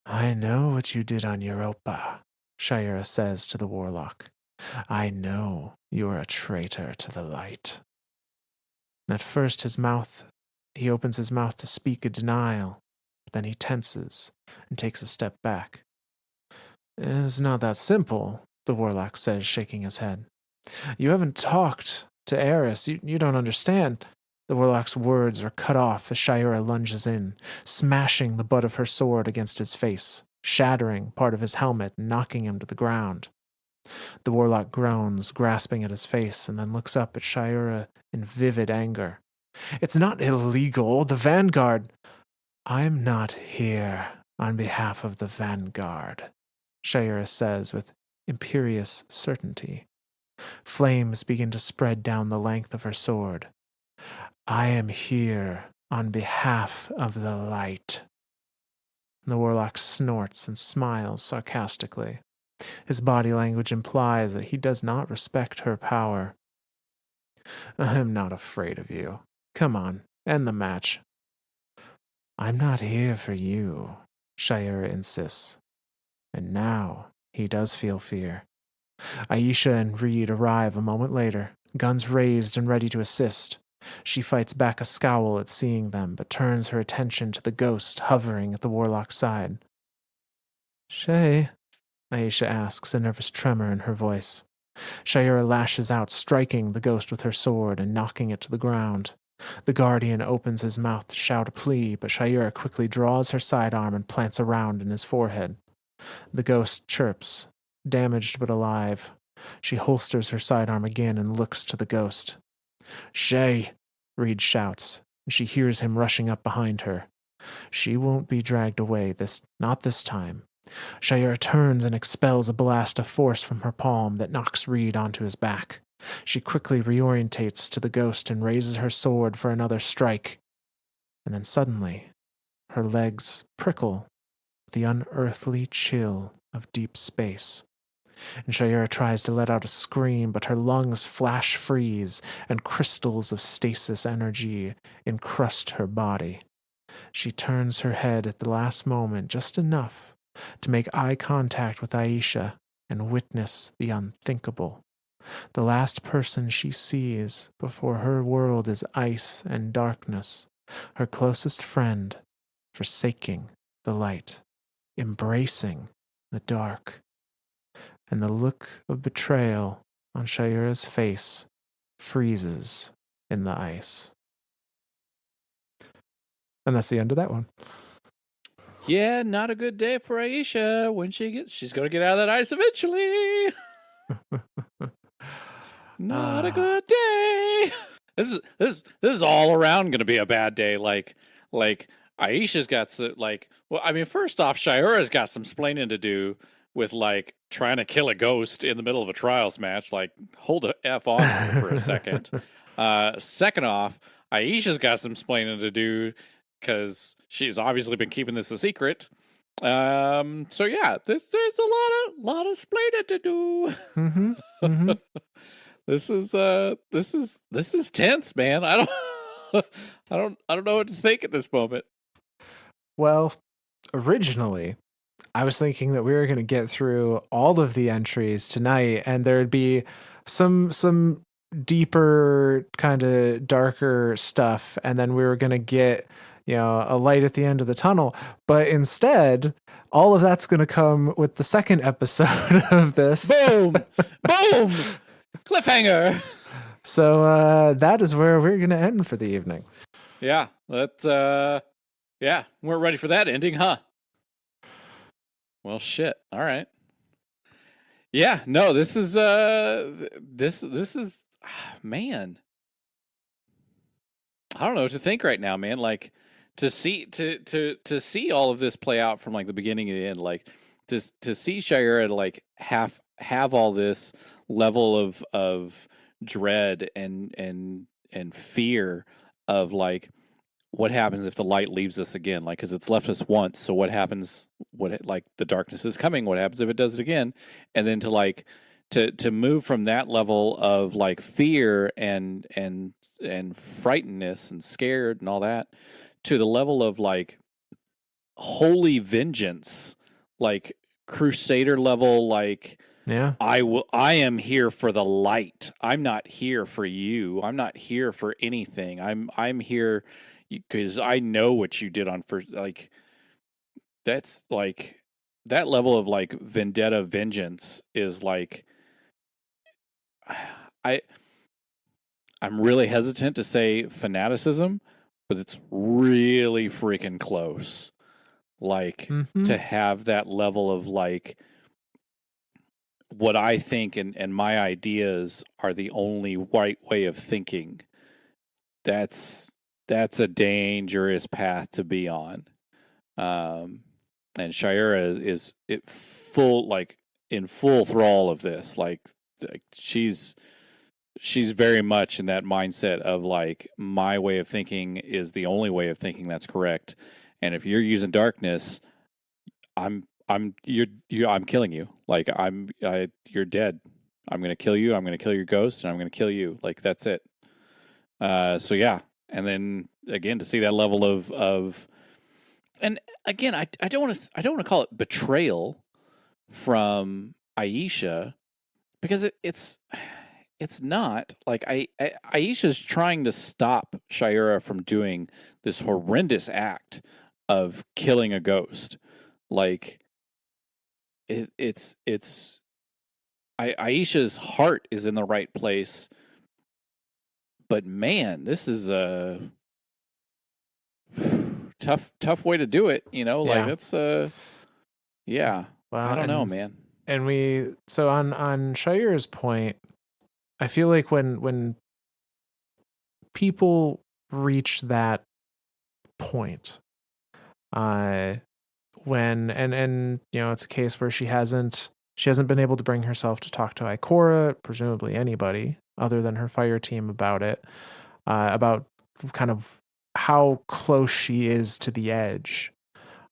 I know what you did on Europa, Shayura says to the warlock. I know you're a traitor to the light. And at first he opens his mouth to speak a denial, but then he tenses and takes a step back. It's not that simple, the warlock says, shaking his head. You haven't talked to Eris. You don't understand. The warlock's words are cut off as Shayura lunges in, smashing the butt of her sword against his face, shattering part of his helmet and knocking him to the ground. The warlock groans, grasping at his face, and then looks up at Shayura in vivid anger. It's not illegal. The Vanguard... I'm not here on behalf of the Vanguard, Shayura says with imperious certainty. Flames begin to spread down the length of her sword. I am here on behalf of the light. The warlock snorts and smiles sarcastically. His body language implies that he does not respect her power. I'm not afraid of you. Come on, end the match. I'm not here for you, Shayura insists. And now he does feel fear. Aisha and Reed arrive a moment later, guns raised and ready to assist. She fights back a scowl at seeing them, but turns her attention to the ghost hovering at the warlock's side. Shay? Aisha asks, a nervous tremor in her voice. Shayura lashes out, striking the ghost with her sword and knocking it to the ground. The guardian opens his mouth to shout a plea, but Shayura quickly draws her sidearm and plants a round in his forehead. The ghost chirps, damaged but alive. She holsters her sidearm again and looks to the ghost. Shay, Reed shouts, and she hears him rushing up behind her. She won't be dragged away, not this time. Shayura turns and expels a blast of force from her palm that knocks Reed onto his back. She quickly reorientates to the ghost and raises her sword for another strike. And then suddenly, her legs prickle with the unearthly chill of deep space. And Shayura tries to let out a scream, but her lungs flash freeze, and crystals of stasis energy encrust her body. She turns her head at the last moment, just enough to make eye contact with Aisha and witness the unthinkable. the last person she sees before her world is ice and darkness, her closest friend, forsaking the light, embracing the dark. And the look of betrayal on Shayura's face freezes in the ice. And that's the end of that one. Yeah, not a good day for Aisha when she's gonna get out of that ice eventually. Not a good day. This is all around gonna be a bad day. Like Aisha's got well, I mean, first off, Shayura's got some splaining to do with like trying to kill a ghost in the middle of a trials match. Like, hold the F on for a second. Second off, Aisha's got some splaining to do because she's obviously been keeping this a secret. So yeah, there's a lot of splaining to do. Mm-hmm. Mm-hmm. This is tense, man. I don't know what to think at this moment. Well, originally, I was thinking that we were going to get through all of the entries tonight, and there'd be some deeper, kind of darker stuff, and then we were going to get, a light at the end of the tunnel. But instead, all of that's going to come with the second episode of this. Boom, boom, cliffhanger. So that is where we're going to end for the evening. Yeah, yeah, we're ready for that ending, huh? Well, shit. All right. Yeah, no, this is man. I don't know what to think right now, man. Like to see all of this play out from like the beginning to the end, like to see Shayura like have all this level of dread and fear of like what happens if the light leaves us again, like because it's left us once, so what happens, like the darkness is coming, what happens if it does it again? And then to move from that level of like fear and frightenedness and scared and all that to the level of like holy vengeance, like crusader level, like yeah, I am here for the light. I'm not here for you. I'm not here for anything. I'm here because I know what you did on first. Like that's like that level of like vendetta vengeance is like I'm really hesitant to say fanaticism, but it's really freaking close. Like to have that level of like what I think and my ideas are the only right way of thinking. That's a dangerous path to be on. And Shayura is it full like in full thrall of this. Like she's very much in that mindset of like my way of thinking is the only way of thinking that's correct. And if you're using darkness, I'm killing you. Like you're dead. I'm gonna kill you. I'm gonna kill your ghost, and I'm gonna kill you. Like that's it. So yeah, and then again to see that level of, and again I don't want to call it betrayal from Aisha because it's not like Aisha's trying to stop Shayura from doing this horrendous act of killing a ghost. Like Aisha's heart is in the right place, but man, this is a tough way to do it. Like it's yeah. Well, I don't know, man. And so on Shayura's point, I feel like when people reach that point, when and it's a case where she hasn't been able to bring herself to talk to Ikora, presumably anybody other than her fire team about it, about kind of how close she is to the edge.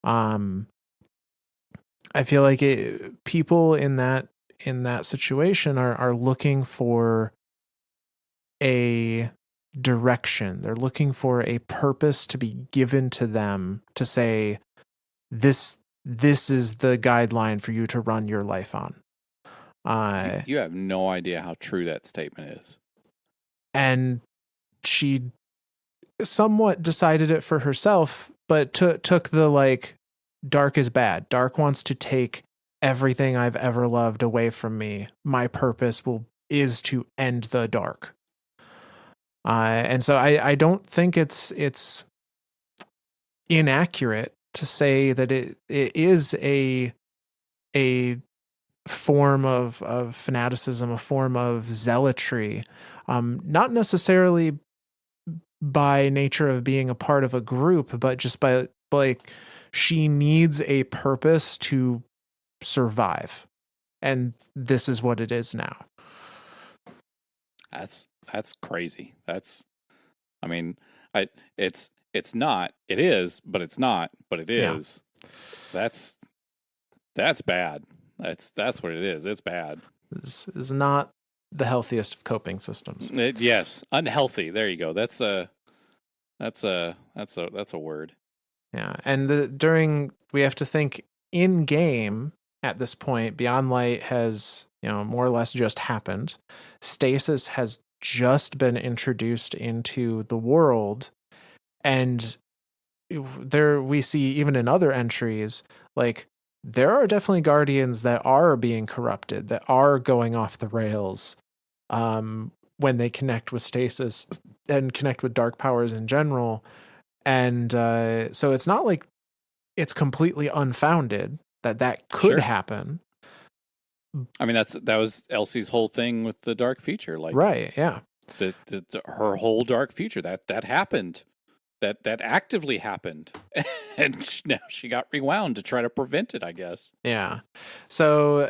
I feel like people in that situation are looking for a direction. They're looking for a purpose to be given to them to say, this is the guideline for you to run your life on. You have no idea how true that statement is. And she somewhat decided it for herself, but took the like, dark is bad. Dark wants to take everything I've ever loved away from me. My purpose is to end the dark. And so I don't think it's inaccurate to say that it is a form of fanaticism, a form of zealotry, not necessarily by nature of being a part of a group, but just by like, she needs a purpose to survive, and this is what it is now. That's crazy. I mean, it's not. It is, but it's not. But it is. Yeah. That's bad. That's what it is. It's bad. This is not the healthiest of coping systems. Yes, unhealthy. There you go. That's a word. Yeah, and we have to think in game at this point. Beyond Light has, more or less just happened. Stasis has just been introduced into the world, and there we see, even in other entries, like, there are definitely guardians that are being corrupted, that are going off the rails when they connect with Stasis and connect with dark powers in general. And so it's not like it's completely unfounded that could happen. I mean, that was Elsie's whole thing with the dark future, like, right? Yeah, her whole dark future that happened, that actively happened, and now she got rewound to try to prevent it, I guess. Yeah. So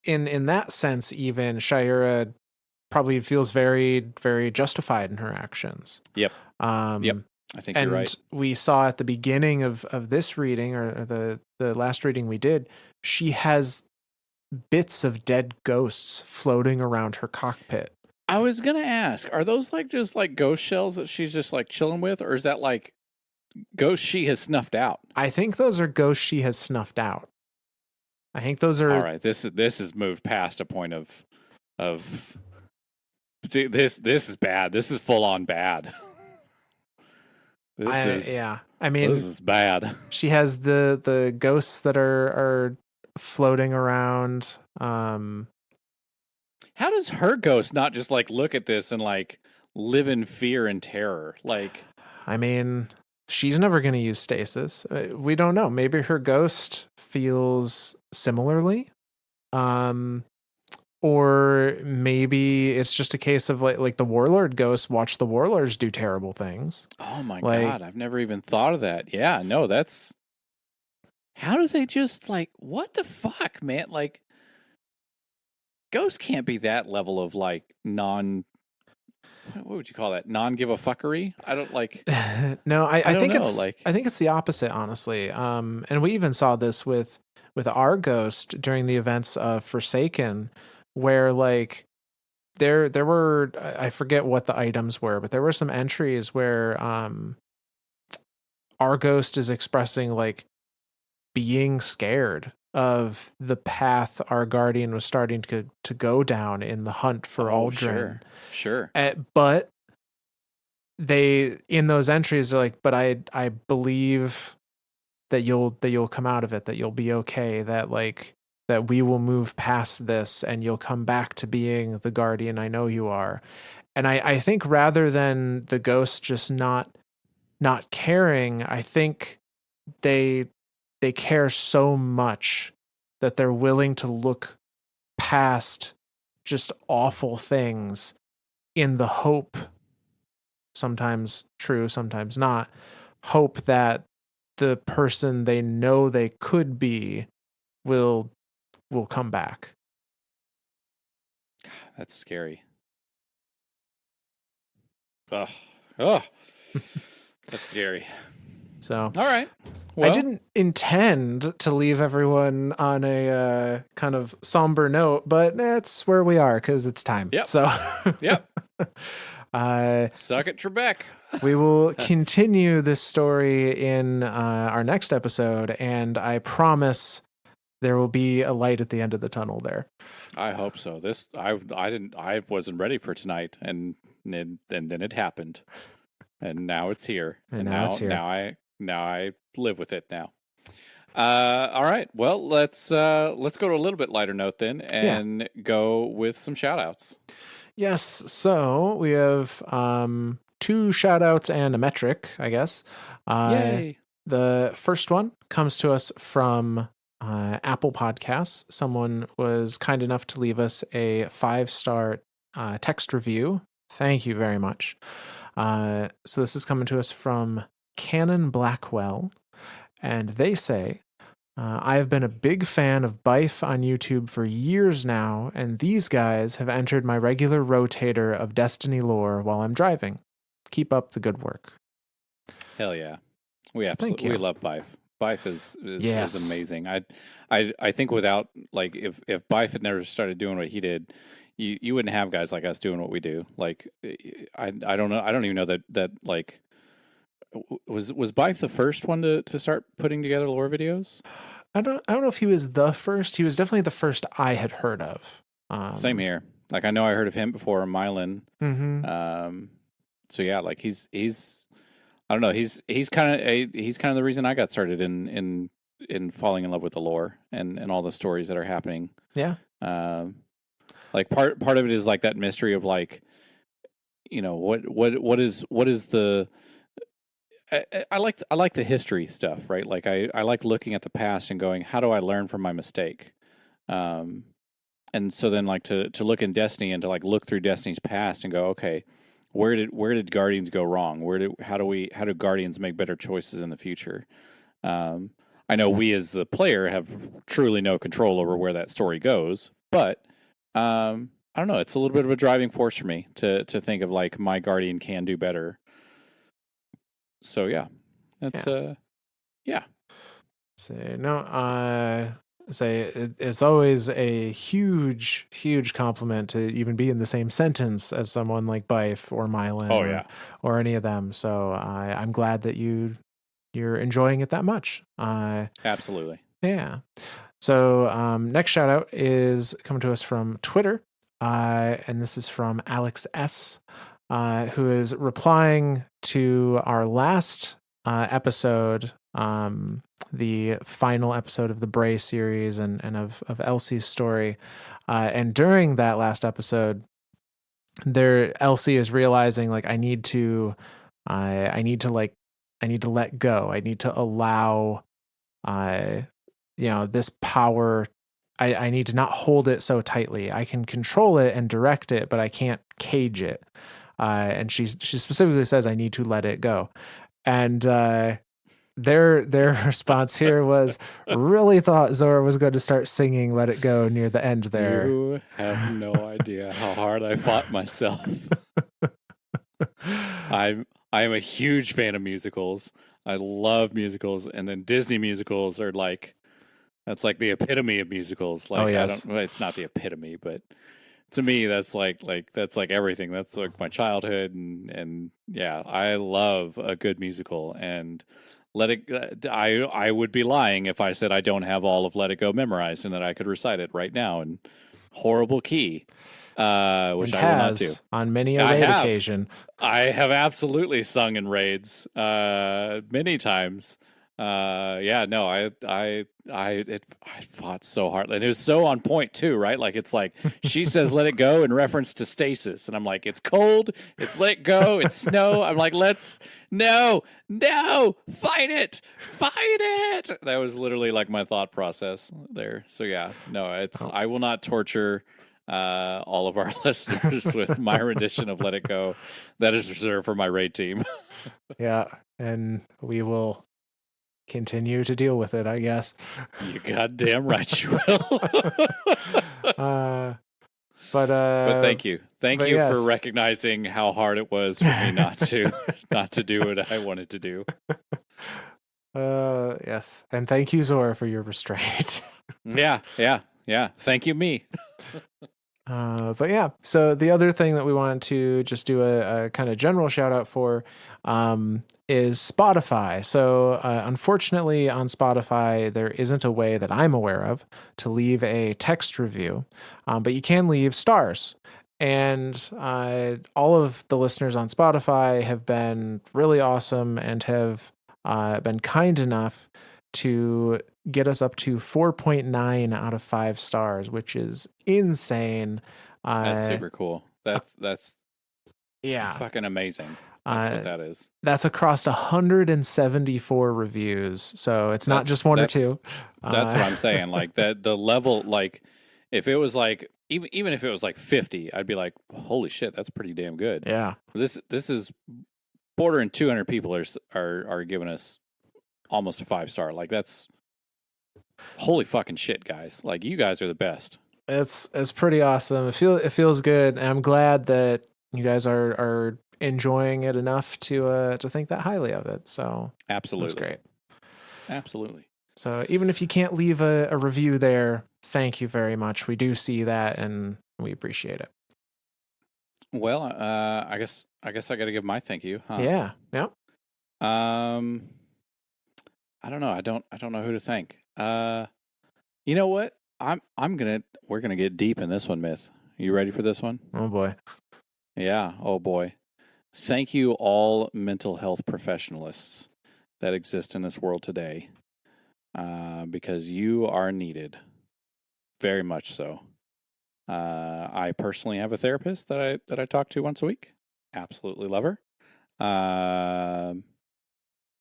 in that sense, even Shayura probably feels very, very justified in her actions. Yep. Yep. I think you're right. And we saw at the beginning of this reading, or the last reading we did, she has bits of dead ghosts floating around her cockpit. I was gonna ask, are those like just like ghost shells that she's just like chilling with, or is that like ghosts she has snuffed out? I think those are ghosts she has snuffed out. I think those are. All right, this has moved past a point of this is bad. This is full on bad. I mean, this is bad. She has the ghosts that are floating around. How does her ghost not just like look at this and like live in fear and terror? Like, I mean, she's never going to use stasis. We don't know. Maybe her ghost feels similarly. Or maybe it's just a case of like the Warlord ghosts watch the Warlords do terrible things. Oh my God, I've never even thought of that. Yeah, no, that's... How do they just like, what the fuck, man? Like, ghosts can't be that level of like what would you call that? Non-give a fuckery? I don't like... No, I think it's the opposite, honestly. And we even saw this with our ghost during the events of Forsaken, where like there were, I forget what the items were, but there were some entries where our ghost is expressing like being scared of the path our guardian was starting to go down in the hunt for Aldrin. Sure. But they, in those entries, are like, but I believe that you'll come out of it, that you'll be okay, that like that we will move past this and you'll come back to being the guardian I know you are. And I think rather than the ghost just not caring, I think they care so much that they're willing to look past just awful things in the hope, sometimes true, sometimes not, hope that the person they know they could be will come back. That's scary. Ugh. That's scary. So, all right. Well, I didn't intend to leave everyone on a kind of somber note, but that's where we are because it's time. Yep. So, yep. Suck it, Trebek. We will continue this story in our next episode, and I promise there will be a light at the end of the tunnel there. I hope so. I wasn't ready for tonight, and then it happened, and now it's here, And now it's here. Now I live with it now. All right. Well, let's go to a little bit lighter note then, and go with some shout outs. Yes. So we have 2 shout outs and a metric, I guess. Yay. The first one comes to us from Apple Podcasts. Someone was kind enough to leave us a 5-star text review. Thank you very much. So this is coming to us from Cannon Blackwell, and they say, I have been a big fan of Bife on YouTube for years now, and these guys have entered my regular rotator of Destiny lore while I'm driving. Keep up the good work. Hell yeah. We absolutely love Bife. Bife is amazing. I think without, like, if Bife had never started doing what he did, you wouldn't have guys like us doing what we do. Like, I don't know. I don't even know that like, was Bife the first one to start putting together lore videos? I don't know if he was the first. He was definitely the first I had heard of. Same here. Like, I know I heard of him before Mylan. Mm-hmm. So yeah, like he's I don't know. He's kind of the reason I got started in falling in love with the lore and all the stories that are happening. Yeah. Like part of it is like that mystery of, like, you know, what is the I like the history stuff, right? Like I like looking at the past and going, how do I learn from my mistake? And so then, like, to look in Destiny and to, like, look through Destiny's past and go, okay, where did Guardians go wrong? How do Guardians make better choices in the future? I know we as the player have truly no control over where that story goes, but I don't know. It's a little bit of a driving force for me to think of, like, my Guardian can do better. So yeah, that's yeah. So no, say it's always a huge compliment to even be in the same sentence as someone like Bife or Mylan or any of them. So I'm glad that you're enjoying it that much. Absolutely. Yeah. So next shout out is coming to us from Twitter, and this is from Alex S, who is replying to our last episode, the final episode of the Bray series and of Elsie's story. And during that last episode, Elsie is realizing, like, I need to let go. I need to allow, this power. I need to not hold it so tightly. I can control it and direct it, but I can't cage it. And she specifically says, I need to let it go. And their response here was, really thought Zora was going to start singing Let It Go near the end there. You have no idea how hard I fought myself. I am a huge fan of musicals. I love musicals, and then Disney musicals are like, that's like the epitome of musicals. Like, it's not the epitome, but to me, that's like everything. That's like my childhood, and yeah, I love a good musical. And I would be lying if I said I don't have all of Let It Go memorized and that I could recite it right now in horrible key, which I will not do on many a raid occasion. I have absolutely sung in raids many times. I fought so hard, and it was so on point too, right? Like, it's like she says "let it go" in reference to stasis, and I'm like, it's cold, it's let go, it's snow. I'm like, no, fight it. That was literally like my thought process there. So yeah, no, I will not torture all of our listeners with my rendition of "Let It Go." That is reserved for my raid team. Yeah, and we will continue to deal with it, I guess. You goddamn right you will. But thank you for recognizing how hard it was for me not to do what I wanted to do. Yes, and thank you, Zora, for your restraint. yeah. Thank you, me. But yeah, so the other thing that we wanted to just do a kind of general shout out for is Spotify. So, unfortunately, on Spotify, there isn't a way that I'm aware of to leave a text review, but you can leave stars. And all of the listeners on Spotify have been really awesome and have been kind enough to get us up to 4.9 out of 5 stars, which is insane. That's super cool. That's yeah, fucking amazing. That's what that is. That's across 174 reviews, so it's not just one or two. That's what I'm saying. Like that, the level, like if it was like even if it was like 50, I'd be like, holy shit, that's pretty damn good. Yeah. This is bordering 200 people are giving us almost a 5-star. Like that's holy fucking shit, guys. Like you guys are the best. It's pretty awesome. It feels good, and I'm glad that you guys are enjoying it enough to think that highly of it. So absolutely, that's great. Absolutely. So even if you can't leave a review there, thank you very much. We do see that, and we appreciate it. Well, I guess I got to give my thank you. Huh? Yeah. Yep. I don't know. I don't know who to thank. You know what? We're gonna get deep in this one, Myth. You ready for this one? Oh boy. Yeah. Oh boy. Thank you, all mental health professionalists that exist in this world today, because you are needed, very much so. I personally have a therapist that I talk to once a week. Absolutely love her.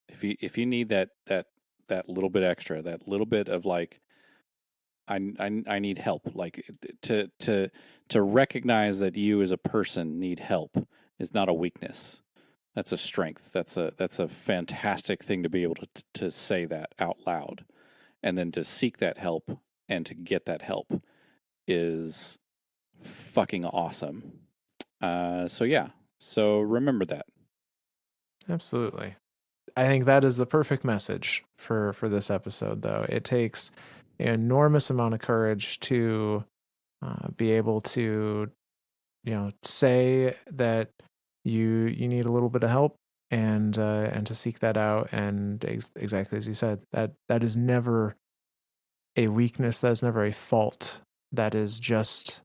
If you need that little bit extra, that little bit of like, I need help, like to recognize that you as a person need help is not a weakness. That's a strength. That's a fantastic thing to be able to say that out loud, and then to seek that help and to get that help is fucking awesome. So yeah. So remember that. Absolutely. I think that is the perfect message for this episode, though. It takes an enormous amount of courage to be able to, say that you need a little bit of help and to seek that out. And exactly as you said, that is never a weakness. That is never a fault. That is just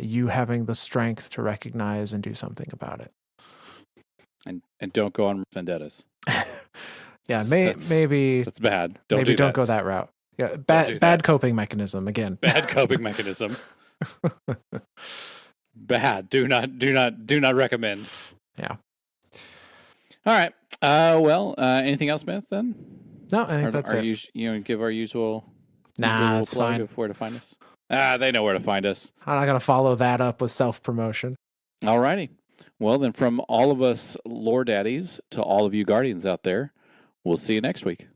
you having the strength to recognize and do something about it. And don't go on vendettas. Yeah, maybe that's bad. Don't go that route. Yeah, bad coping mechanism again. Bad coping mechanism. Bad. Do not recommend. Yeah. All right. Well, anything else, Smith? Then no, I think that's it. You give our usual. Nah, it's plug fine. Of where to find us. They know where to find us. I'm not gonna follow that up with self-promotion. All righty. Well, then, from all of us lore daddies to all of you guardians out there, we'll see you next week.